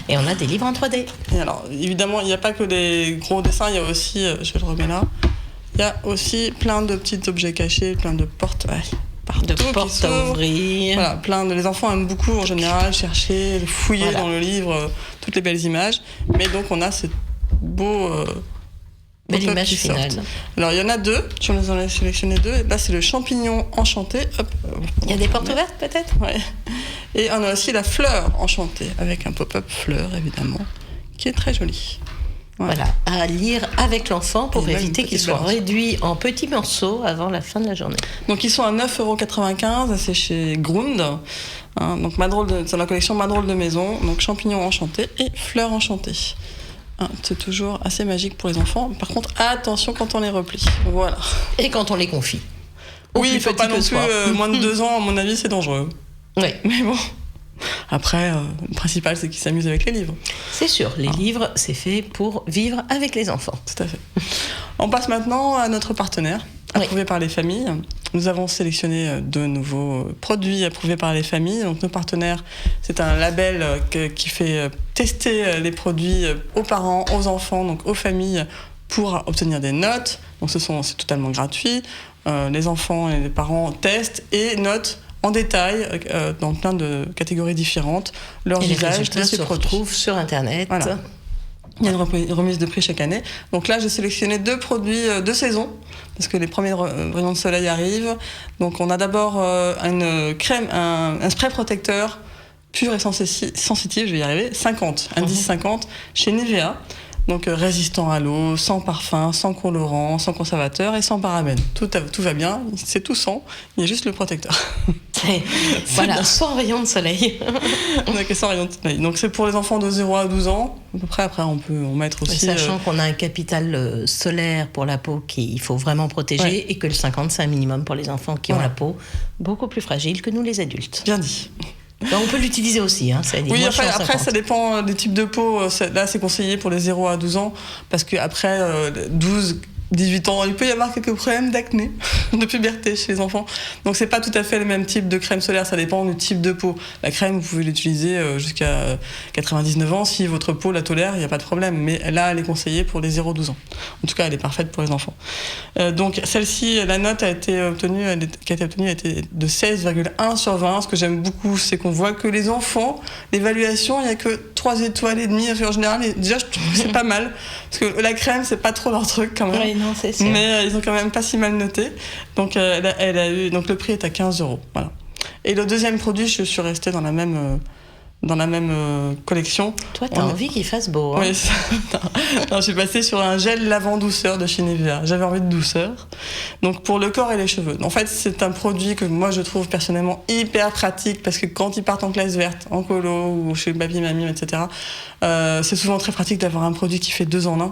Et on a des livres en 3D. Et alors, évidemment, il n'y a pas que des gros dessins, il y a aussi, je le remets là, il y a aussi plein de petits objets cachés, plein de portes. De portes à ouvrir. Voilà, les enfants aiment beaucoup en général chercher, fouiller dans le livre toutes les belles images. Mais donc on a ce beau belle image finale. Alors il y en a 2, j'en ai sélectionné 2. Et là c'est le champignon enchanté. Hop, il y a des portes ouvertes peut-être. Ouais. Et on a aussi la fleur enchantée avec un pop-up fleur évidemment, qui est très joli. Voilà, à lire avec l'enfant pour éviter qu'il soit réduit en petits morceaux avant la fin de la journée. Donc ils sont à 9,95 €, c'est chez Grund. Hein, donc c'est la collection Ma drôle de maison, donc champignons enchantés et fleurs enchantées. Hein, c'est toujours assez magique pour les enfants. Par contre, attention quand on les replie. Voilà. Et quand on les confie. Oui, il ne faut pas non plus moins de 2 ans, à mon avis, c'est dangereux. Oui. Mais bon. Après, le principal, c'est qu'ils s'amusent avec les livres. C'est sûr, les livres, c'est fait pour vivre avec les enfants. Tout à fait. On passe maintenant à notre partenaire, approuvé par les familles. Nous avons sélectionné 2 nouveaux produits approuvés par les familles. Donc, nos partenaires, c'est un label qui fait tester les produits aux parents, aux enfants, donc aux familles, pour obtenir des notes. Donc, c'est totalement gratuit. Les enfants et les parents testent et notent en détail, dans plein de catégories différentes, leurs usages de ces produits. Se retrouvent sur Internet. Voilà. Il y a une remise de prix chaque année. Donc là, j'ai sélectionné 2 produits de saison, parce que les premiers rayons de soleil arrivent. Donc on a d'abord une crème, un spray protecteur pur et sensitif, je vais y arriver, 50, indice 50, chez Nivea. Donc résistant à l'eau, sans parfum, sans colorant, sans conservateur et sans parabènes. Tout va bien, c'est tout sans, il y a juste le protecteur. Voilà, sans rayon de soleil. On a que sans rayon de soleil. Donc c'est pour les enfants de 0 à 12 ans. À peu près, après on peut en mettre aussi... Sachant qu'on a un capital solaire pour la peau qu'il faut vraiment protéger et que le 50 c'est un minimum pour les enfants qui ont la peau beaucoup plus fragile que nous les adultes. Bien dit. Ben, on peut l'utiliser aussi. Hein, ça oui, après ça dépend des types de peau. Là, c'est conseillé pour les 0 à 12 ans parce qu'après 12, 18 ans, il peut y avoir quelques problèmes d'acné, de puberté chez les enfants. Donc c'est pas tout à fait le même type de crème solaire, ça dépend du type de peau. La crème, vous pouvez l'utiliser jusqu'à 99 ans. Si votre peau la tolère, il n'y a pas de problème. Mais là, elle est conseillée pour les 0-12 ans. En tout cas, elle est parfaite pour les enfants. Donc celle-ci, la note qui a été obtenue a été de 16,1 sur 20. Ce que j'aime beaucoup, c'est qu'on voit que les enfants, l'évaluation, il n'y a que 3 étoiles et demie en général. Et déjà, je trouve que c'est pas mal. Parce que la crème, c'est pas trop leur truc quand même. Oui, non, c'est sûr. Mais ils ont quand même pas si mal noté. Donc, donc le prix est à 15 €. Voilà. Et le deuxième produit, je suis restée dans la même collection. Toi, t'as envie qu'il fasse beau. Hein. Oui, non, je suis passée sur un gel lavant douceur de chez Nivea. J'avais envie de douceur. Donc pour le corps et les cheveux. En fait, c'est un produit que moi je trouve personnellement hyper pratique parce que quand ils partent en classe verte, en colo ou chez Baby Mamie, etc., c'est souvent très pratique d'avoir un produit qui fait 2 en 1.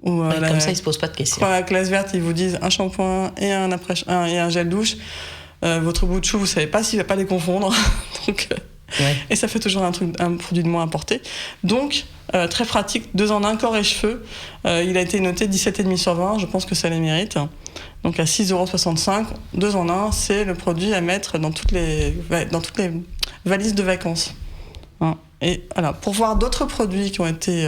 Comme ça, ils se posent pas de questions. Quand à la classe verte, ils vous disent un shampoing et un gel douche. Votre bout de chou, vous savez pas s'il va pas les confondre. Donc, et ça fait toujours un produit de moins à porter. Donc, très pratique, 2 en 1, corps et cheveux. Il a été noté 17,5 sur 20, je pense que ça les mérite. Donc à 6,65 €, 2 en 1, c'est le produit à mettre dans toutes les valises de vacances. Hein. Et voilà, pour voir d'autres produits qui ont été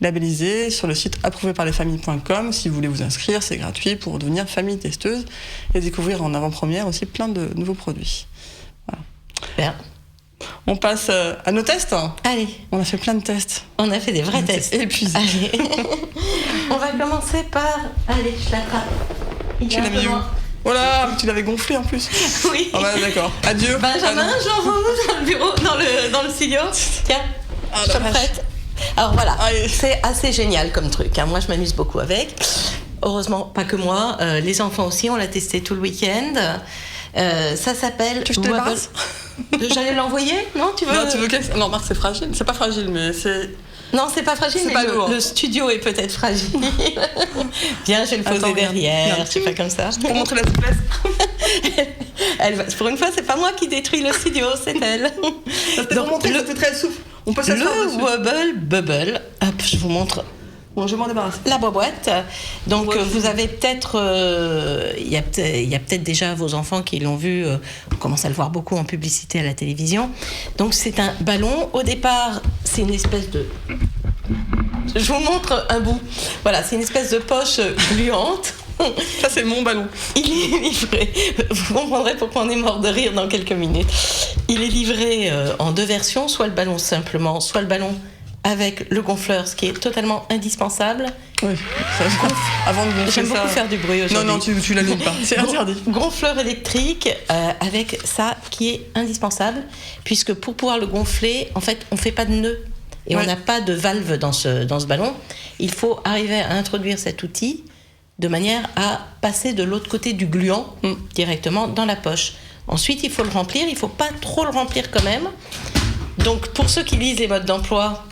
labellisés sur le site approuvéparlesfamilles.com, si vous voulez vous inscrire, c'est gratuit pour devenir famille testeuse et découvrir en avant-première aussi plein de nouveaux produits. Voilà. Bien. On passe à nos tests. Allez. On a fait plein de tests. On a fait des vrais tests. Épuisés. Allez. On va commencer par... Allez, je l'attrape. Tu l'as mis où ? Voilà, tu l'avais gonflé en plus. Oui. Ah bah, d'accord. Adieu. Benjamin, j'envoie dans le bureau, dans le studio. Tiens, je te prête. Alors voilà, c'est assez génial comme truc. Hein. Moi, je m'amuse beaucoup avec. Heureusement, pas que moi. Les enfants aussi, on l'a testé tout le week-end. Ça s'appelle... Tu veux que je te débarrasse ? J'allais l'envoyer ? Non, tu veux ? Non, tu veux que... Non, Marc, c'est fragile. C'est pas fragile, mais c'est... Non, c'est pas fragile, mais le studio est peut-être fragile. Viens, je vais le poser derrière. Je sais pas comme ça. Pour montrer la souplesse. Pour une fois, c'est pas moi qui détruis le studio, c'est elle. C'était pour montrer que c'était très souple. On peut s'asseoir dessus. Le Wobble Bubble. Hop, je vous montre. Bon, je vais m'en débarrasser. La boîte. Donc, vous avez peut-être... Il y a peut-être déjà vos enfants qui l'ont vu. On commence à le voir beaucoup en publicité à la télévision. Donc, c'est un ballon. Au départ, c'est une espèce de... Je vous montre un bout. Voilà, c'est une espèce de poche gluante. Ça, c'est mon ballon. Il est livré. Vous comprendrez pourquoi on est mort de rire dans quelques minutes. Il est livré en 2 versions. Soit le ballon simplement, soit le ballon... avec le gonfleur, ce qui est totalement indispensable. Oui, avant de gonfler. J'aime beaucoup faire du bruit aujourd'hui. Non, tu l'allumes pas, c'est interdit. Gonfleur électrique avec ça qui est indispensable, puisque pour pouvoir le gonfler, en fait, on ne fait pas de nœud et on n'a pas de valve dans ce ballon. Il faut arriver à introduire cet outil de manière à passer de l'autre côté du gluant directement dans la poche. Ensuite, il faut le remplir, il ne faut pas trop le remplir quand même. Donc, pour ceux qui lisent les modes d'emploi,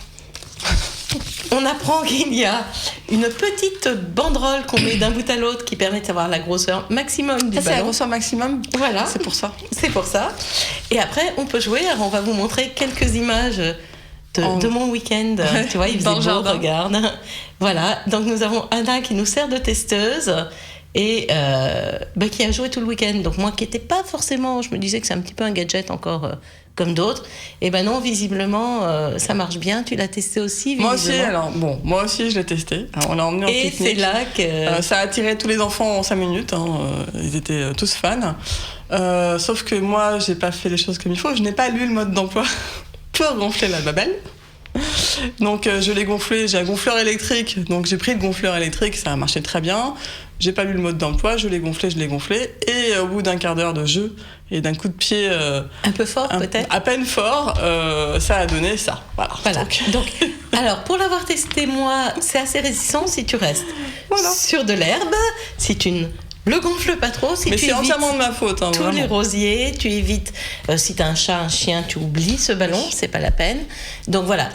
on apprend qu'il y a une petite banderole qu'on met d'un bout à l'autre qui permet d'avoir la grosseur maximum du ballon. C'est la grosseur maximum ? Voilà. C'est pour ça. C'est pour ça. Et après, on peut jouer. Alors, on va vous montrer quelques images de mon week-end. Ouais, tu vois, il faisait beau, regarde. Voilà. Donc, nous avons Anna qui nous sert de testeuse et qui a joué tout le week-end. Donc, moi qui n'étais pas forcément... Je me disais que c'est un petit peu un gadget encore... comme d'autres, et ben non, visiblement, ça marche bien. Tu l'as testé aussi, visiblement. Moi aussi, je l'ai testé. Alors, on l'a emmené en pique-nique. Et c'est là que... ça a attiré tous les enfants en 5 minutes. Ils étaient tous fans. Sauf que moi, j'ai pas fait les choses comme il faut. Je n'ai pas lu le mode d'emploi pour gonfler la babelle. Donc, je l'ai gonflé. J'ai un gonfleur électrique. Donc, j'ai pris le gonfleur électrique. Ça a marché très bien. J'ai pas lu le mode d'emploi, je l'ai gonflé. Et au bout d'un quart d'heure de jeu et d'un coup de pied... un peu fort, peut-être ? À peine fort, ça a donné ça. Voilà. Donc Alors, pour l'avoir testé, moi, c'est assez résistant si tu restes sur de l'herbe, si tu ne le gonfles pas trop, si Mais tu c'est évites entièrement de ma faute. Hein, tous vraiment. les rosiers, tu évites, si tu as un chat, un chien, tu oublies ce ballon, c'est pas la peine. Donc voilà,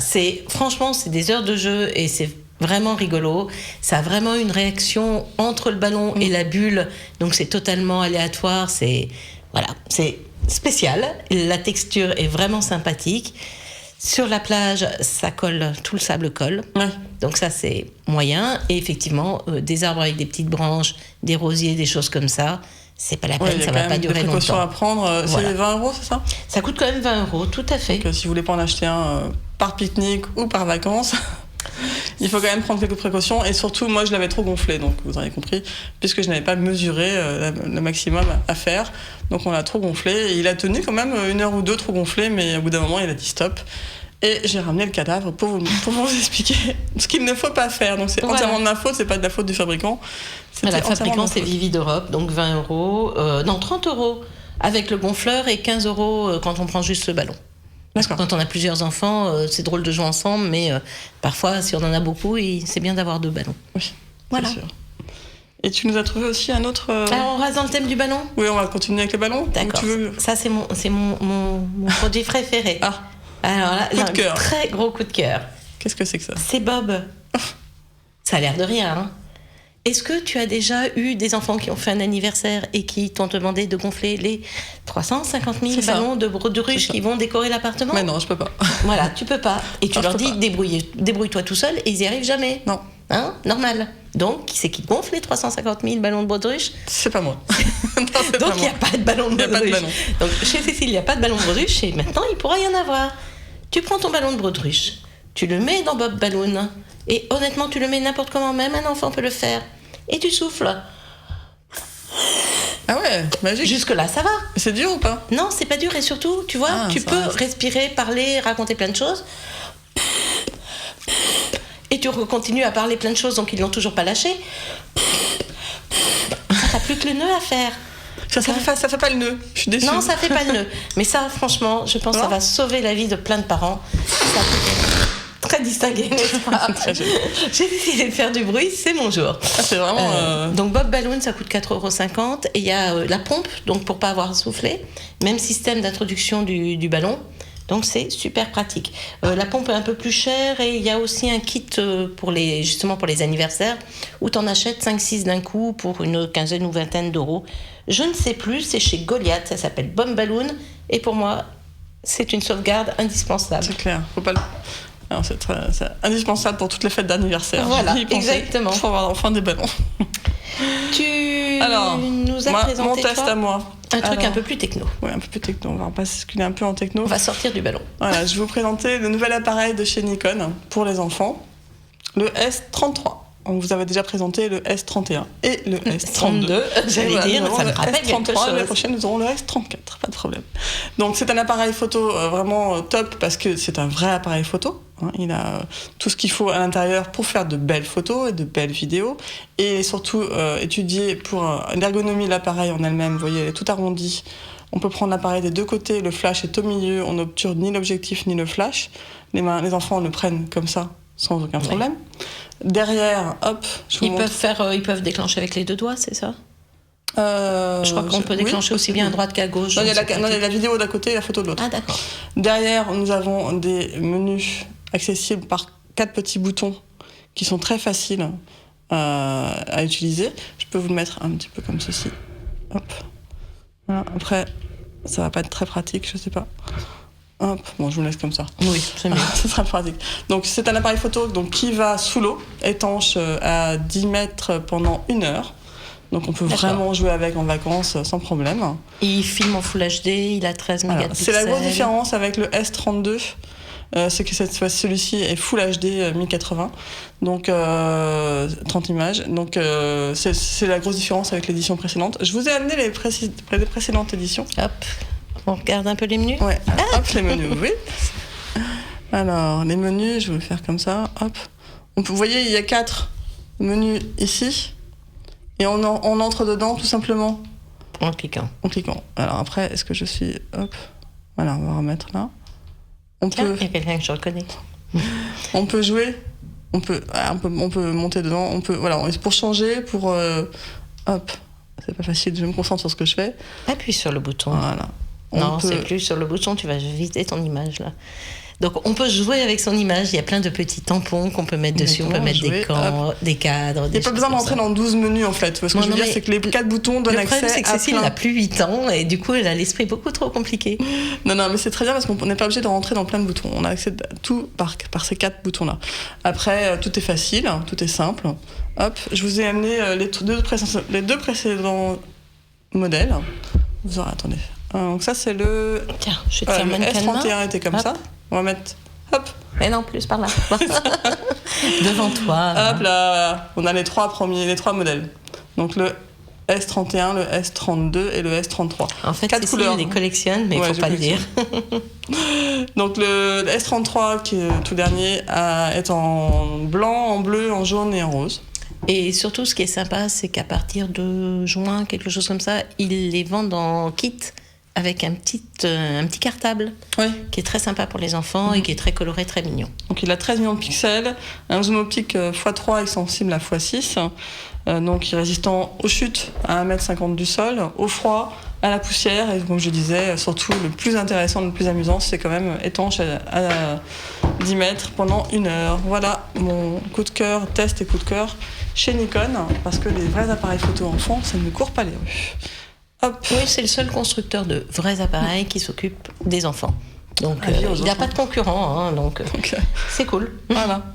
franchement, c'est des heures de jeu et c'est vraiment rigolo. Ça a vraiment une réaction entre le ballon et la bulle, donc c'est totalement aléatoire, c'est spécial. La texture est vraiment sympathique. Sur la plage, ça colle, tout le sable colle. Ouais. Donc ça, c'est moyen. Et effectivement, des arbres avec des petites branches, des rosiers, des choses comme ça, c'est pas la peine, ça va pas durer des précautions longtemps. à prendre. Voilà. C'est 20 €, c'est ça? Ça coûte quand même 20 €, tout à fait. Donc, si vous voulez pas en acheter un par pique-nique ou par vacances, il faut quand même prendre quelques précautions. Et surtout, moi, je l'avais trop gonflé, donc vous avez compris, puisque je n'avais pas mesuré le maximum à faire. Donc on l'a trop gonflé. Et il a tenu quand même 1 heure ou 2 trop gonflé, mais au bout d'un moment, il a dit stop. Et j'ai ramené le cadavre pour vous expliquer ce qu'il ne faut pas faire. Donc c'est entièrement de ma faute, c'est pas de la faute du fabricant. Le fabricant, c'est Vivi d'Europe, donc 20 €, non 30 € avec le gonfleur et 15 € quand on prend juste le ballon. Parce que quand on a plusieurs enfants, c'est drôle de jouer ensemble, mais parfois, si on en a beaucoup, c'est bien d'avoir 2 ballons. Oui, voilà. C'est sûr. Et tu nous as trouvé aussi un autre... Alors, on reste dans le thème du ballon ? Oui, on va continuer avec les ballons. D'accord. Ça, c'est mon produit préféré. Ah. Alors là, coup de cœur. Un très gros coup de cœur. Qu'est-ce que c'est que ça ? C'est Bob. Ça a l'air de rien, hein. Est-ce que tu as déjà eu des enfants qui ont fait un anniversaire et qui t'ont demandé de gonfler les 350 000 ballons de ruche qui vont décorer l'appartement ? Mais non, je peux pas. Voilà, tu peux pas. Et tu leur dis, débrouille-toi tout seul, et ils n'y arrivent jamais. Non. Hein ? Normal. Donc, qui c'est qui gonfle les 350 000 ballons de baudruche ? C'est pas moi. Donc, il n'y a pas de ballon de baudruche. Ballon. Donc, chez Cécile, il n'y a pas de ballon de baudruche, et maintenant, il pourra y en avoir. Tu prends ton ballon de baudruche, tu le mets dans Bob Balloon, et honnêtement, tu le mets n'importe comment, même un enfant peut le faire. Et tu souffles. Ah ouais, magique. Jusque-là, ça va. C'est dur ou pas ? Non, c'est pas dur, et surtout, tu vois, tu peux respirer, parler, raconter plein de choses. Et tu continues à parler plein de choses, donc ils l'ont toujours pas lâché. T'as plus que le nœud à faire. Ça fait pas le nœud. Je suis déçue. Non, ça fait pas le nœud. Mais ça, franchement, je pense que ça va sauver la vie de plein de parents. Ça très distingué, n'est-ce pas ? J'ai décidé de faire du bruit, c'est mon jour. Ah, c'est vraiment... Donc Bob Balloon, ça coûte 4,50 €. Et il y a la pompe, donc pour pas avoir à souffler. Même système d'introduction du ballon. Donc c'est super pratique. La pompe est un peu plus chère et il y a aussi un kit pour les anniversaires où tu en achètes 5-6 d'un coup pour une quinzaine ou vingtaine d'euros. Je ne sais plus, c'est chez Goliath, ça s'appelle Bob Balloon et pour moi c'est une sauvegarde indispensable. C'est clair, faut pas le... Alors, c'est indispensable pour toutes les fêtes d'anniversaire. Voilà, exactement. Pour avoir enfin des ballons. Tu Alors, nous as présenté mon test à moi. Un truc un peu plus techno. Oui, un peu plus techno. On va basculer un peu en techno. On va sortir du ballon. Voilà, je vais vous présenter le nouvel appareil de chez Nikon pour les enfants, le S33. On vous avait déjà présenté le S31 et le S32. J'allais dire, ça me rappelle quelque chose. L'année prochaine, nous aurons le S34, pas de problème. Donc, c'est un appareil photo vraiment top parce que c'est un vrai appareil photo. Il a tout ce qu'il faut à l'intérieur pour faire de belles photos et de belles vidéos. Et surtout, étudié pour l'ergonomie de l'appareil en elle-même. Vous voyez, elle est tout arrondie. On peut prendre l'appareil des deux côtés, le flash est au milieu, on n'obture ni l'objectif ni le flash. Les enfants le prennent comme ça, sans aucun problème. Ouais. Derrière, hop, ils peuvent déclencher avec les 2 doigts, c'est ça ? Je crois qu'on peut déclencher aussi bien à droite qu'à gauche. Non, il y a la vidéo d'un côté et la photo de l'autre. Ah, d'accord. Derrière, nous avons des menus accessibles par 4 petits boutons qui sont très faciles à utiliser. Je peux vous le mettre un petit peu comme ceci. Hop. Voilà. Après, ça va pas être très pratique, je sais pas. Hop. Bon, je vous laisse comme ça. Oui, c'est mieux. Ce sera pratique. Donc, c'est un appareil photo qui va sous l'eau, étanche à 10 mètres pendant 1 heure. Donc, on peut vraiment jouer avec en vacances sans problème. Il filme en Full HD, il a 13 mégapixels. C'est la grosse différence avec le S32. C'est que cette fois celui-ci est Full HD 1080, donc 30 images. Donc c'est la grosse différence avec l'édition précédente. Je vous ai amené les précédentes éditions. Hop, on regarde un peu les menus. Ouais. Hop, les menus, oui. Alors les menus, je vais le faire comme ça. Hop. Vous voyez, il y a 4 menus ici, et on entre dedans tout simplement. En cliquant. Alors après, est-ce que je suis... Hop. Voilà, on va remettre là. Il y a quelqu'un que je reconnais. On peut jouer, on peut monter dedans, pour changer, hop, c'est pas facile, je me concentre sur ce que je fais. Appuie sur le bouton. Voilà. C'est plus sur le bouton, tu vas vider ton image là. Donc on peut jouer avec son image, il y a plein de petits tampons qu'on peut mettre dessus, on peut mettre des cadres. Il n'y a pas besoin d'entrer dans 12 menus en fait. Ce que je veux dire, c'est que les 4 boutons donnent accès à plein. Le problème, c'est que Cécile n'a plus 8 ans et du coup elle a l'esprit beaucoup trop compliqué. Non, mais c'est très bien parce qu'on n'est pas obligé de rentrer dans plein de boutons. On a accès à tout par ces 4 boutons-là. Après, tout est facile, tout est simple. Hop, je vous ai amené les deux précédents modèles. Vous aurez, attendez. Donc ça, c'est le... Tiens, je tiens le S31 était comme ça. On va mettre... Hop. Mais non, plus par là. Devant toi. Hop là. On a les trois modèles. Donc le S31, le S32 et le S33. En fait, 4 couleurs. Les collectionne, mais il ne faut pas le dire. Donc le S33, qui est tout dernier, est en blanc, en bleu, en jaune et en rose. Et surtout, ce qui est sympa, c'est qu'à partir de juin, quelque chose comme ça, ils les vendent en kit avec un petit cartable qui est très sympa pour les enfants et qui est très coloré, très mignon. Donc il a 13 millions de pixels, un zoom optique x3 extensible à x6, donc il est résistant aux chutes à 1,50 m du sol, au froid, à la poussière, et comme je disais, surtout le plus intéressant, le plus amusant, c'est quand même étanche à 10 mètres pendant 1 heure. Voilà mon coup de cœur, test et coup de cœur chez Nikon, parce que les vrais appareils photo enfants, ça ne court pas les rues. Hop. Oui, c'est le seul constructeur de vrais appareils qui s'occupe des enfants. Donc, il n'a pas de concurrent, donc c'est cool. Voilà.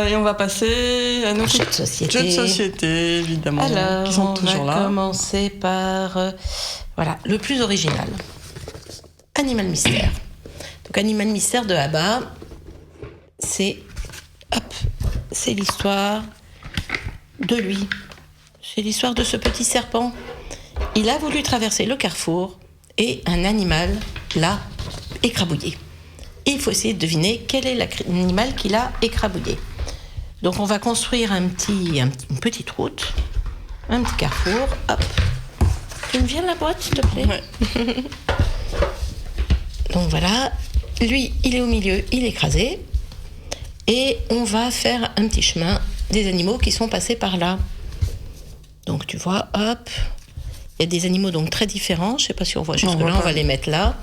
Et on va passer à nos jeux de société. Jeux de société, évidemment, alors, qui sont toujours là. On va commencer par le plus original. Animal Mystère. Donc, Animal Mystère de Abba, c'est l'histoire de lui. C'est l'histoire de ce petit serpent. Il a voulu traverser le carrefour et un animal l'a écrabouillé. Et il faut essayer de deviner quel est l'animal qui l'a écrabouillé. Donc on va construire une petite route, un petit carrefour. Hop. Tu me viens de la boîte, s'il te plaît ? Ouais. Donc voilà, lui, il est au milieu, il est écrasé. Et on va faire un petit chemin des animaux qui sont passés par là. Donc tu vois, hop... Il y a des animaux donc très différents. Je ne sais pas si on voit jusque-là, on va les mettre là.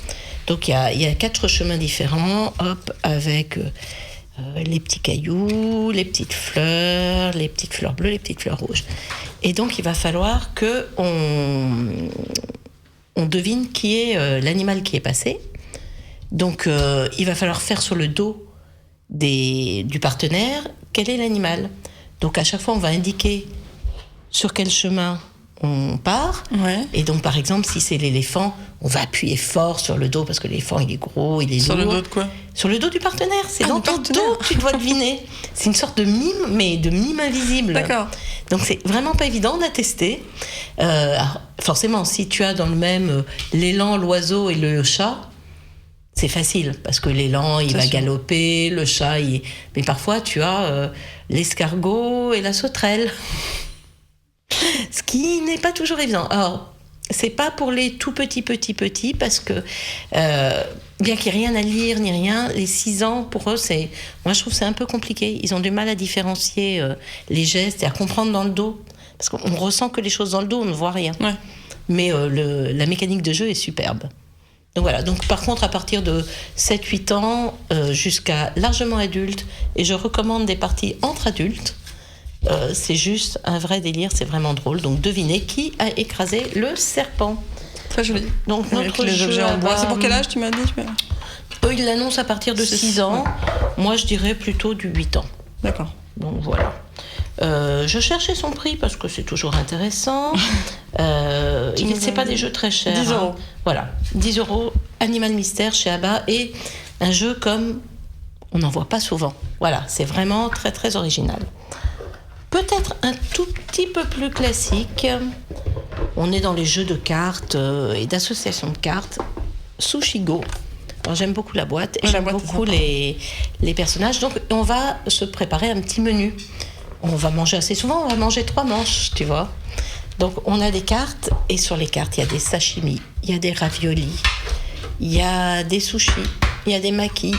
Donc il y a 4 chemins différents, avec les petits cailloux, les petites fleurs bleues, les petites fleurs rouges. Et donc il va falloir qu'on devine qui est l'animal qui est passé. Donc il va falloir faire sur le dos du partenaire quel est l'animal. Donc à chaque fois on va indiquer sur quel chemin on part, et donc par exemple si c'est l'éléphant, on va appuyer fort sur le dos parce que l'éléphant il est gros, il est sur lourd. Le dos de quoi ? Sur le dos du partenaire, c'est dans ton dos que tu dois deviner. C'est une sorte de mime, mais de mime invisible. D'accord. Donc c'est vraiment pas évident, on a testé. Alors, forcément, si tu as dans le même l'élan, l'oiseau et le chat, c'est facile parce que l'élan il va galoper, le chat mais parfois tu as l'escargot et la sauterelle. Ce qui n'est pas toujours évident. Alors, c'est pas pour les tout petits parce que bien qu'il n'y ait rien à lire ni rien, les 6 ans pour eux moi je trouve que c'est un peu compliqué. Ils ont du mal à différencier les gestes et à comprendre dans le dos parce qu'on ressent que les choses dans le dos, on ne voit rien. Ouais. Mais la mécanique de jeu est superbe. Donc voilà. Donc par contre à partir de 7-8 ans jusqu'à largement adulte, et je recommande des parties entre adultes. C'est juste un vrai délire, c'est vraiment drôle. Donc devinez qui a écrasé le serpent. Très joli. Donc notre les jeu objets en bois. C'est pour quel âge tu m'as dit ? Eux ils l'annoncent à partir de 6 ans. Ouais. Moi je dirais plutôt du 8 ans. D'accord. Donc voilà. Je cherchais son prix parce que c'est toujours intéressant. C'est pas des jeux très chers. 10 €. Hein. Voilà, 10 €. Animal Mystère chez Abba, et un jeu comme on n'en voit pas souvent. Voilà, c'est vraiment très très original. Peut-être un tout petit peu plus classique. On est dans les jeux de cartes et d'associations de cartes. Sushi Go. Alors, j'aime beaucoup la boîte et j'aime beaucoup les personnages. Donc on va se préparer un petit menu. On va manger assez souvent, on va manger 3 manches, tu vois. Donc on a des cartes, et sur les cartes il y a des sashimi, il y a des raviolis, il y a des sushis, il y a des makis.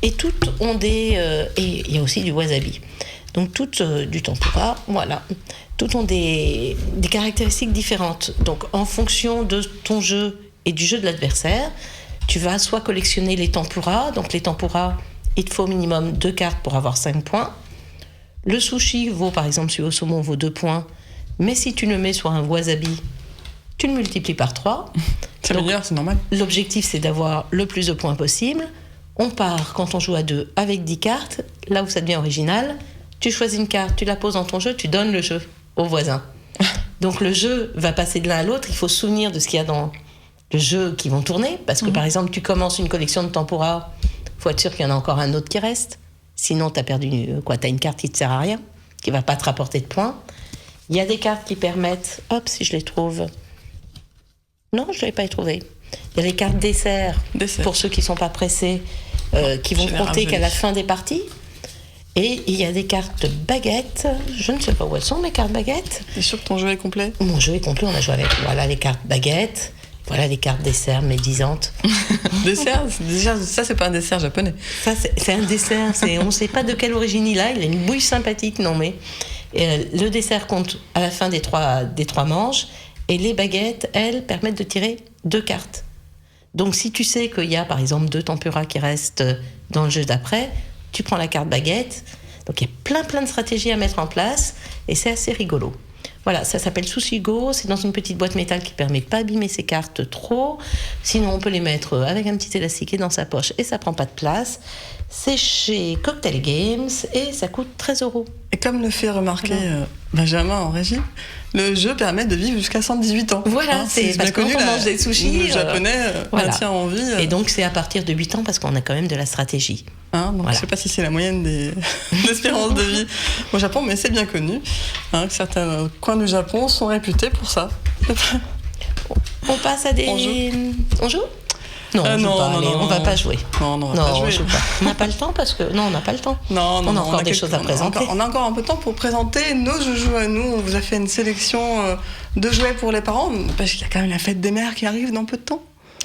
Et toutes ont et il y a aussi du wasabi. Donc toutes du tempura, voilà. Toutes ont des caractéristiques différentes. Donc en fonction de ton jeu et du jeu de l'adversaire, tu vas soit collectionner les tempuras. Donc les tempuras, il te faut au minimum 2 cartes pour avoir 5 points. Le sushi vaut, par exemple, celui au saumon vaut 2 points. Mais si tu le mets sur un wasabi, tu le multiplies par 3. C'est meilleur, c'est normal. L'objectif, c'est d'avoir le plus de points possible. On part, quand on joue à 2, avec 10 cartes. Là où ça devient original, tu choisis une carte, tu la poses dans ton jeu, tu donnes le jeu au voisin. Donc le jeu va passer de l'un à l'autre. Il faut se souvenir de ce qu'il y a dans le jeu qui vont tourner. Parce que, par exemple, tu commences une collection de tempura, il faut être sûr qu'il y en a encore un autre qui reste. Sinon, tu as perdu t'as une carte qui ne te sert à rien, qui ne va pas te rapporter de points. Il y a des cartes qui permettent... Hop, si je les trouve... Non, je ne l'ai pas trouvé. Il y a les cartes dessert, pour ceux qui ne sont pas pressés, qui vont compter qu'à la fin des parties. Et il y a des cartes baguettes. Je ne sais pas où elles sont, mes cartes baguettes. T'es sûr que ton jeu est complet ? Mon jeu est complet, on a joué avec les cartes baguettes. Voilà les cartes dessert médisantes. Dessert, ça c'est pas un dessert japonais. Ça c'est un dessert, on ne sait pas de quelle origine il a une bouille sympathique, non mais... le dessert compte à la fin des trois manches, et les baguettes, elles, permettent de tirer 2 cartes. Donc si tu sais qu'il y a par exemple 2 tempuras qui restent dans le jeu d'après, tu prends la carte baguette. Donc il y a plein de stratégies à mettre en place, et c'est assez rigolo. Voilà, ça s'appelle Sushi-Go, c'est dans une petite boîte métal qui permet de pas abîmer ses cartes trop. Sinon, on peut les mettre avec un petit élastique dans sa poche et ça prend pas de place. C'est chez Cocktail Games et ça coûte 13 €. Et comme le fait remarquer Benjamin en régie, le jeu permet de vivre jusqu'à 118 ans. Voilà, c'est parce qu'on mange des sushis. Le japonais maintient en vie. Et donc, c'est à partir de 8 ans parce qu'on a quand même de la stratégie. Donc voilà. Je ne sais pas si c'est la moyenne des espérances de vie au Japon, mais c'est bien connu. Certains coins du Japon sont réputés pour ça. On passe à des... On joue ? Non, on va pas jouer. Non, on va pas jouer. On joue pas. On n'a pas le temps parce que... Non, on n'a pas le temps. On a encore des choses à présenter. On a encore un peu de temps pour présenter nos jouets à nous. On vous a fait une sélection de jouets pour les parents, parce qu'il y a quand même la fête des mères qui arrive dans peu de temps.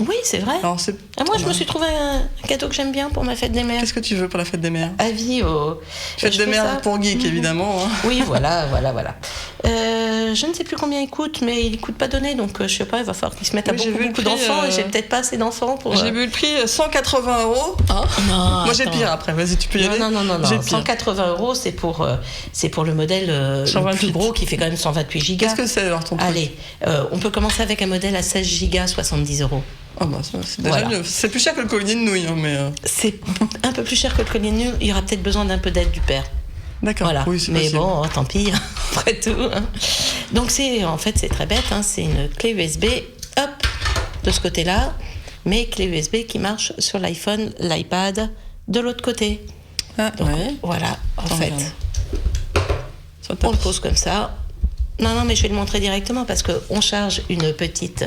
Oui, c'est vrai. Alors, moi, je me suis trouvé un cadeau que j'aime bien pour ma fête des mères. Qu'est-ce que tu veux pour la fête des mères ? Avis au... Fête des mères pour geek, évidemment. Oui, voilà. Je ne sais plus combien il coûte, mais il ne coûte pas donné, donc je sais pas, il va falloir qu'ils se mettent à beaucoup d'enfants, et j'ai peut-être pas assez d'enfants pour... J'ai vu le prix, 180 €. Non, moi, j'ai pire après, vas-y, tu peux y aller. Non, 180 €, c'est pour le modèle le plus gros, qui fait quand même 128 gigas. Qu'est-ce que c'est alors ton truc ? Allez, on peut commencer avec un modèle à 16 gigas, 70 €. C'est déjà mieux. C'est plus cher que le collier de nouilles, mais... C'est un peu plus cher que le collier de nouilles. Il y aura peut-être besoin d'un peu d'aide du père. D'accord. Voilà. Oui, c'est mais possible. bon, tant pis, après tout. Donc c'est très bête. C'est une clé USB, de ce côté-là, mais clé USB qui marche sur l'iPhone, l'iPad, de l'autre côté. Donc, voilà, on le pose comme ça. Non, mais je vais le montrer directement parce qu'on charge une petite...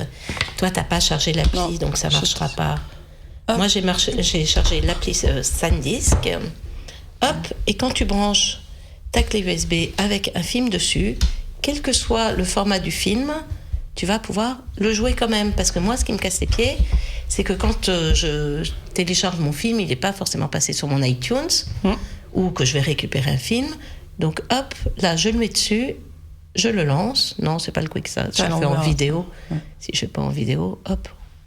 Toi, tu n'as pas chargé l'appli, donc ça ne marchera pas. Moi, j'ai chargé l'appli SanDisk. Et quand tu branches ta clé USB avec un film dessus, quel que soit le format du film, tu vas pouvoir le jouer quand même. Parce que moi, ce qui me casse les pieds, c'est que quand je télécharge mon film, il n'est pas forcément passé sur mon iTunes, ou que je vais récupérer un film. Donc, là, je le mets dessus... Je le lance. Non, c'est pas le quick start. Je le fais en vidéo. Si je fais pas en vidéo,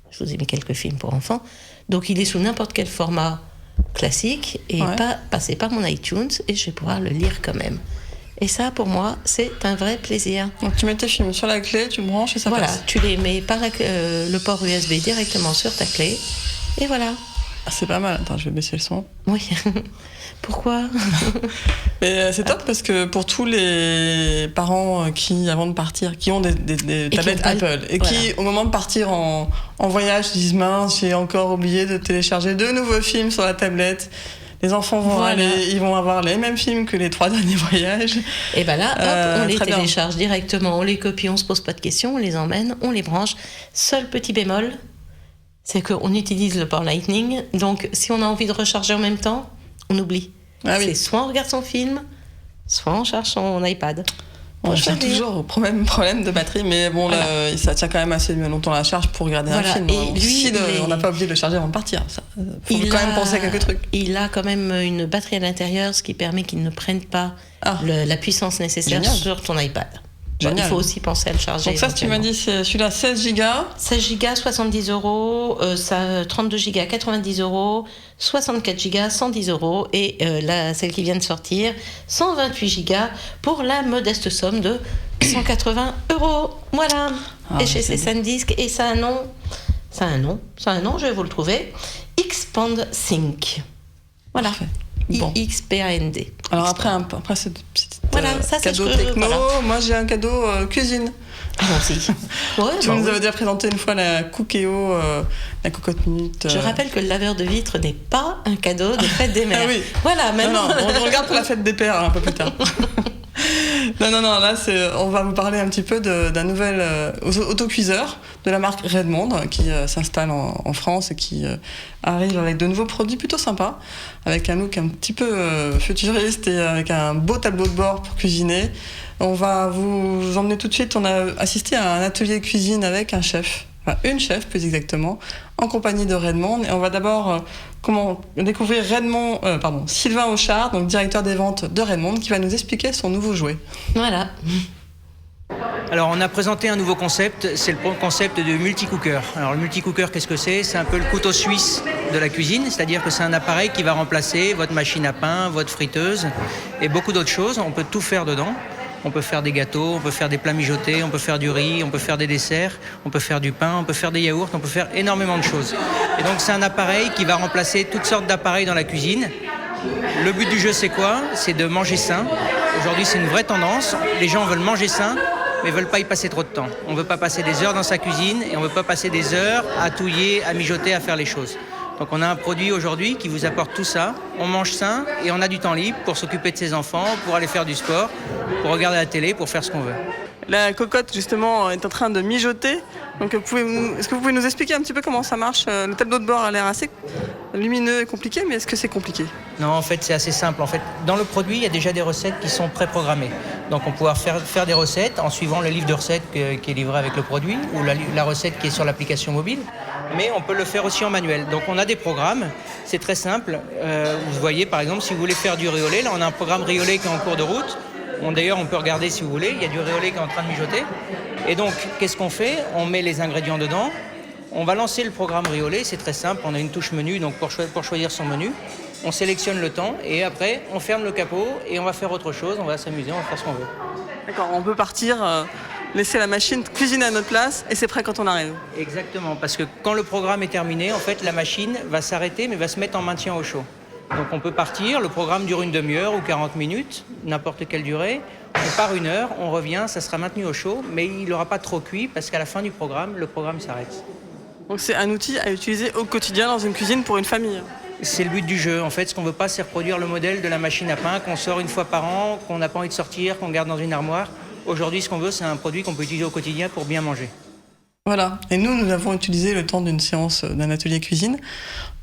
je vous ai mis quelques films pour enfants. Donc, il est sous n'importe quel format classique et pas passé par mon iTunes, et je vais pouvoir le lire quand même. Et ça, pour moi, c'est un vrai plaisir. Donc, tu mets tes films sur la clé, tu branches et ça passe. Voilà, tu les mets par le port USB directement sur ta clé, et voilà. C'est pas mal. Attends, je vais baisser le son. Oui. Pourquoi ? Mais c'est top parce que pour tous les parents qui, avant de partir, qui ont des tablettes Apple et qui, au moment de partir en voyage, se disent mince, j'ai encore oublié de télécharger 2 nouveaux films sur la tablette. Les enfants vont aller, ils vont avoir les mêmes films que les 3 derniers voyages. Et bien là, on les télécharge directement, on les copie, on se pose pas de questions, on les emmène, on les branche. Seul petit bémol, c'est qu'on utilise le port Lightning, donc si on a envie de recharger en même temps, on oublie. C'est soit on regarde son film, soit on charge son iPad. On tient toujours au problème de batterie, mais bon, voilà. Ça tient quand même assez longtemps la charge pour regarder un film. Et lui, on n'a pas oublié de le charger avant de partir. Il faut quand même penser à quelques trucs. Il a quand même une batterie à l'intérieur, ce qui permet qu'il ne prenne pas la puissance nécessaire sur ton iPad. Il faut aussi penser à le charger. Donc ça, tu m'as dit, c'est celui-là, 16 Go. 16 Go, 70 €, 32 Go, 90 €, 64 Go, 110 € et celle qui vient de sortir, 128 Go pour la modeste somme de 180 €. Voilà. Et chez SanDisk, et ça a un nom, je vais vous le trouver, Xpand Sync. Voilà. Bon. IXPAND. Alors après cette petite ça, cadeau techno, moi j'ai un cadeau cuisine. Ah non, si. Tu nous avais déjà présenté une fois la Cookéo, la cocotte minute. Je rappelle que le laveur de vitres n'est pas un cadeau de fête des mères. Ah oui. Voilà, maintenant. Non, on regarde pour la fête des pères un peu plus tard. Non, là, on va vous parler un petit peu d'un nouvel autocuiseur de la marque Redmond qui s'installe en France et qui arrive avec de nouveaux produits plutôt sympas, avec un look un petit peu futuriste et avec un beau tableau de bord pour cuisiner. On va vous emmener tout de suite, on a assisté à un atelier cuisine avec un chef. Enfin, une chef plus exactement, en compagnie de Redmond. Et on va d'abord découvrir Sylvain Auchard, donc directeur des ventes de Redmond, qui va nous expliquer son nouveau jouet. Voilà. Alors on a présenté un nouveau concept, c'est le concept de multi-cooker. Alors le multi-cooker, qu'est-ce que c'est ? C'est un peu le couteau suisse de la cuisine, c'est-à-dire que c'est un appareil qui va remplacer votre machine à pain, votre friteuse et beaucoup d'autres choses. On peut tout faire dedans. On peut faire des gâteaux, on peut faire des plats mijotés, on peut faire du riz, on peut faire des desserts, on peut faire du pain, on peut faire des yaourts, on peut faire énormément de choses. Et donc c'est un appareil qui va remplacer toutes sortes d'appareils dans la cuisine. Le but du jeu, c'est quoi ? C'est de manger sain. Aujourd'hui, c'est une vraie tendance. Les gens veulent manger sain, mais ne veulent pas y passer trop de temps. On ne veut pas passer des heures dans sa cuisine et on ne veut pas passer des heures à touiller, à mijoter, à faire les choses. Donc on a un produit aujourd'hui qui vous apporte tout ça. On mange sain et on a du temps libre pour s'occuper de ses enfants, pour aller faire du sport, pour regarder la télé, pour faire ce qu'on veut. La cocotte, justement, est en train de mijoter. Donc, est-ce que vous pouvez nous expliquer un petit peu comment ça marche ? Le tableau de bord a l'air assez lumineux et compliqué, mais est-ce que c'est compliqué ? Non, en fait, c'est assez simple. En fait, dans le produit, il y a déjà des recettes qui sont préprogrammées. Donc, on pourra faire des recettes en suivant le livre de recettes qui est livré avec le produit ou la recette qui est sur l'application mobile. Mais on peut le faire aussi en manuel. Donc, on a des programmes. C'est très simple. Vous voyez, par exemple, si vous voulez faire du riz au lait, là, on a un programme riz au lait qui est en cours de route. D'ailleurs, on peut regarder si vous voulez, il y a du riz au lait qui est en train de mijoter. Et donc, qu'est-ce qu'on fait ? On met les ingrédients dedans. On va lancer le programme riz au lait, c'est très simple. On a une touche menu, donc pour choisir son menu. On sélectionne le temps et après, on ferme le capot et on va faire autre chose. On va s'amuser, on va faire ce qu'on veut. D'accord, on peut partir, laisser la machine cuisiner à notre place et c'est prêt quand on arrive. Exactement, parce que quand le programme est terminé, en fait, la machine va s'arrêter mais va se mettre en maintien au chaud. Donc on peut partir, le programme dure une demi-heure ou 40 minutes, n'importe quelle durée. On part 1 heure, on revient, ça sera maintenu au chaud, mais il n'aura pas trop cuit parce qu'à la fin du programme, le programme s'arrête. Donc c'est un outil à utiliser au quotidien dans une cuisine pour une famille. C'est le but du jeu. En fait, ce qu'on ne veut pas, c'est reproduire le modèle de la machine à pain qu'on sort 1 fois par an, qu'on n'a pas envie de sortir, qu'on garde dans une armoire. Aujourd'hui, ce qu'on veut, c'est un produit qu'on peut utiliser au quotidien pour bien manger. Voilà. Et nous avons utilisé le temps d'une séance d'un atelier cuisine.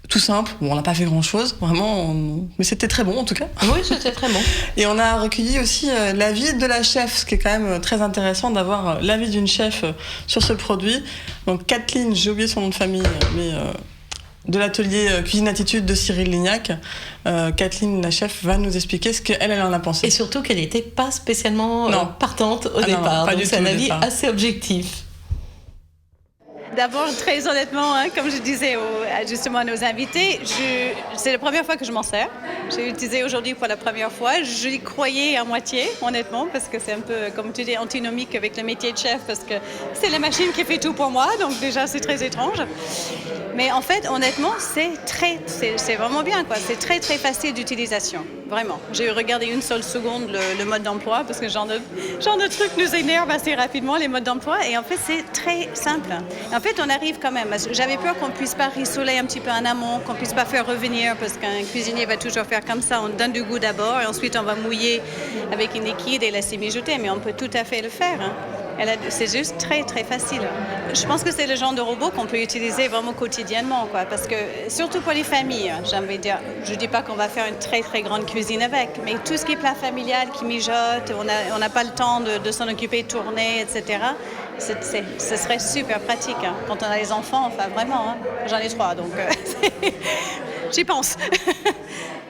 Tout simple. Bon, on n'a pas fait grand-chose, vraiment, mais c'était très bon en tout cas. Oui, c'était très bon. Et on a recueilli aussi l'avis de la chef, ce qui est quand même très intéressant d'avoir l'avis d'une chef sur ce produit. Donc Kathleen, j'ai oublié son nom de famille, mais de l'atelier Cuisine Attitude de Cyril Lignac. Kathleen, la chef, va nous expliquer ce qu'elle en a pensé. Et surtout qu'elle n'était pas spécialement partante au départ. Non, donc c'est un avis assez objectif. D'abord, très honnêtement, comme je disais justement à nos invités, c'est la première fois que je m'en sers. J'ai utilisé aujourd'hui pour la première fois. J'y croyais à moitié, honnêtement, parce que c'est un peu, comme tu dis, antinomique avec le métier de chef, parce que c'est la machine qui fait tout pour moi, donc déjà c'est très étrange. Mais en fait, honnêtement, c'est vraiment bien, quoi. C'est très très facile d'utilisation, vraiment. J'ai regardé une seule seconde le mode d'emploi, parce que genre de trucs nous énervent assez rapidement, les modes d'emploi, et en fait c'est très simple. En fait, on arrive quand même. J'avais peur qu'on ne puisse pas rissoler un petit peu en amont, qu'on ne puisse pas faire revenir, parce qu'un cuisinier va toujours faire comme ça. On donne du goût d'abord, et ensuite on va mouiller avec une liquide et laisser mijoter, mais on peut tout à fait le faire. C'est juste très, très facile. Je pense que c'est le genre de robot qu'on peut utiliser vraiment quotidiennement, quoi, parce que, surtout pour les familles, j'ai envie de dire, je ne dis pas qu'on va faire une très, très grande cuisine avec, mais tout ce qui est plat familial, qui mijote, on n'a pas le temps de s'en occuper, de tourner, etc., ce serait super pratique. Hein. Quand on a les enfants, enfin vraiment, hein. J'en ai 3, donc j'y pense.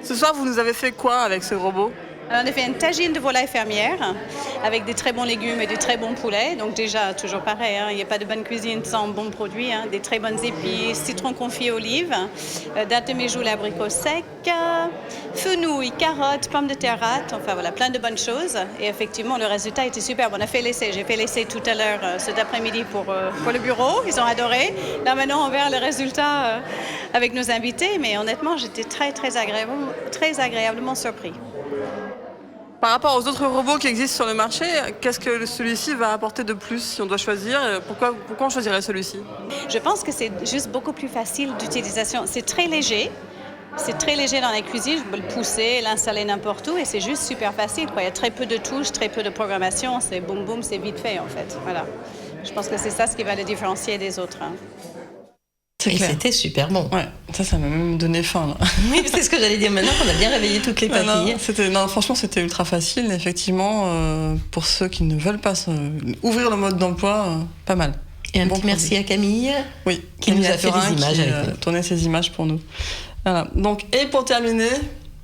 Ce soir, vous nous avez fait quoi avec ce robot ? Alors, on a fait une tagine de volaille fermière avec des très bons légumes et des très bons poulets. Donc déjà, toujours pareil, hein, il n'y a pas de bonne cuisine sans bons produits. Hein, des très bonnes épices, citron confit, olives, dattes de méjoule, abricots secs, fenouil, carottes, pommes de terre rate. Enfin voilà, plein de bonnes choses. Et effectivement, le résultat était superbe. On a fait l'essai. J'ai fait l'essai tout à l'heure, cet après-midi pour le bureau. Ils ont adoré. Là maintenant, on verra le résultat avec nos invités. Mais honnêtement, j'étais très, très agréablement surpris. Par rapport aux autres robots qui existent sur le marché, qu'est-ce que celui-ci va apporter de plus si on doit choisir ? Pourquoi on choisirait celui-ci ? Je pense que c'est juste beaucoup plus facile d'utilisation. C'est très léger. C'est très léger dans la cuisine. Je peux le pousser, l'installer n'importe où et c'est juste super facile, quoi. Il y a très peu de touches, très peu de programmation. C'est boum boum, c'est vite fait en fait. Voilà. Je pense que c'est ça ce qui va le différencier des autres. Hein. Et c'était super bon. Ouais, ça m'a même donné faim. Là. Oui, c'est ce que j'allais dire maintenant qu'on a bien réveillé toutes les papilles. Franchement, c'était ultra facile. Effectivement, pour ceux qui ne veulent pas ouvrir le mode d'emploi, pas mal. Et un petit merci à Camille, qui nous a fait des images avec nous. Tourné ces images pour nous. Voilà. Donc, et pour terminer,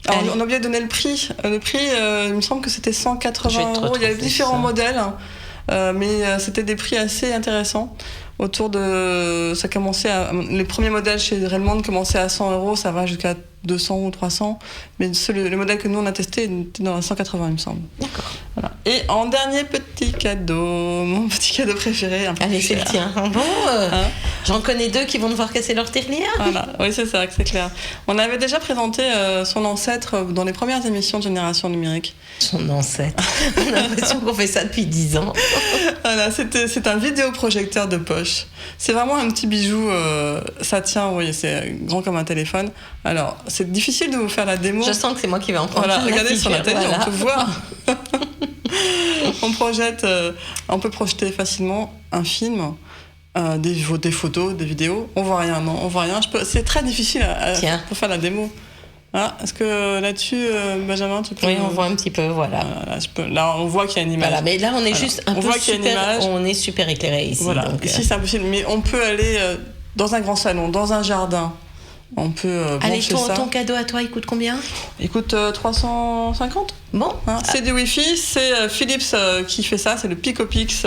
alors, on a oublié de donner le prix. Le prix, il me semble que c'était 180 €. Il y avait différents modèles, mais c'était des prix assez intéressants. Les premiers modèles chez Relmond commençaient à 100 €, ça va jusqu'à 200 ou 300, mais le modèle que nous on a testé était dans 180, il me semble. D'accord. Voilà. Et en dernier petit cadeau, mon petit cadeau préféré. Allez, c'est le tien. Bon, j'en connais 2 qui vont devoir casser leur tirelire. Voilà, oui, c'est ça, c'est clair. On avait déjà présenté son ancêtre dans les premières émissions de Génération Numérique. Son ancêtre. On a l'impression qu'on fait ça depuis 10 ans. Voilà, c'est un vidéoprojecteur de poche. C'est vraiment un petit bijou. Ça tient, oui, c'est grand comme un téléphone. Alors, c'est difficile de vous faire la démo. Je sens que c'est moi qui vais en prendre. Voilà, regardez sur la télé, voilà. on peut voir. On peut projeter facilement un film, des photos, des vidéos. On voit rien, non, on voit rien. C'est très difficile pour faire la démo. Ah, est-ce que là-dessus, Benjamin, tu peux... Oui, on voit un petit peu, voilà. Là, on voit qu'il y a une image. Voilà, mais là, on est juste un peu super... On est super éclairé ici. Voilà, donc, ici, c'est impossible. Mais on peut aller dans un grand salon, dans un jardin. On peut allez, brancher ça. Ton cadeau à toi, il coûte combien ? Il coûte 350. Bon. C'est du Wi-Fi, c'est Philips qui fait ça, c'est le PicoPix.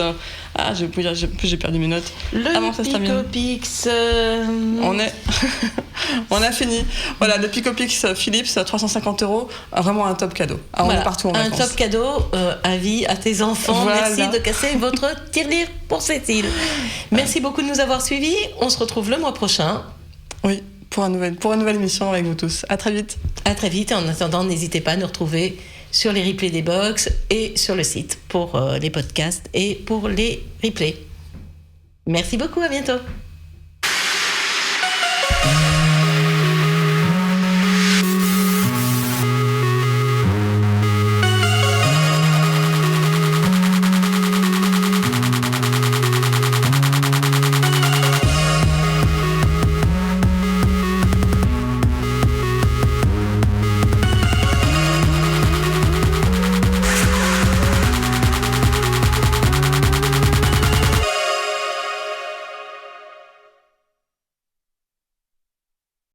J'ai perdu mes notes. Le PicoPix... On a fini. Voilà, le PicoPix Philips, 350 €. Vraiment un top cadeau. On est partout en vacances. Un top cadeau à vie à tes enfants. Voilà. Merci de casser votre tirelire pour Cécile. Merci beaucoup de nous avoir suivis. On se retrouve le mois prochain. Oui. Pour une nouvelle émission avec vous tous. À très vite. À très vite. En attendant, n'hésitez pas à nous retrouver sur les replays des box et sur le site pour les podcasts et pour les replays. Merci beaucoup. À bientôt.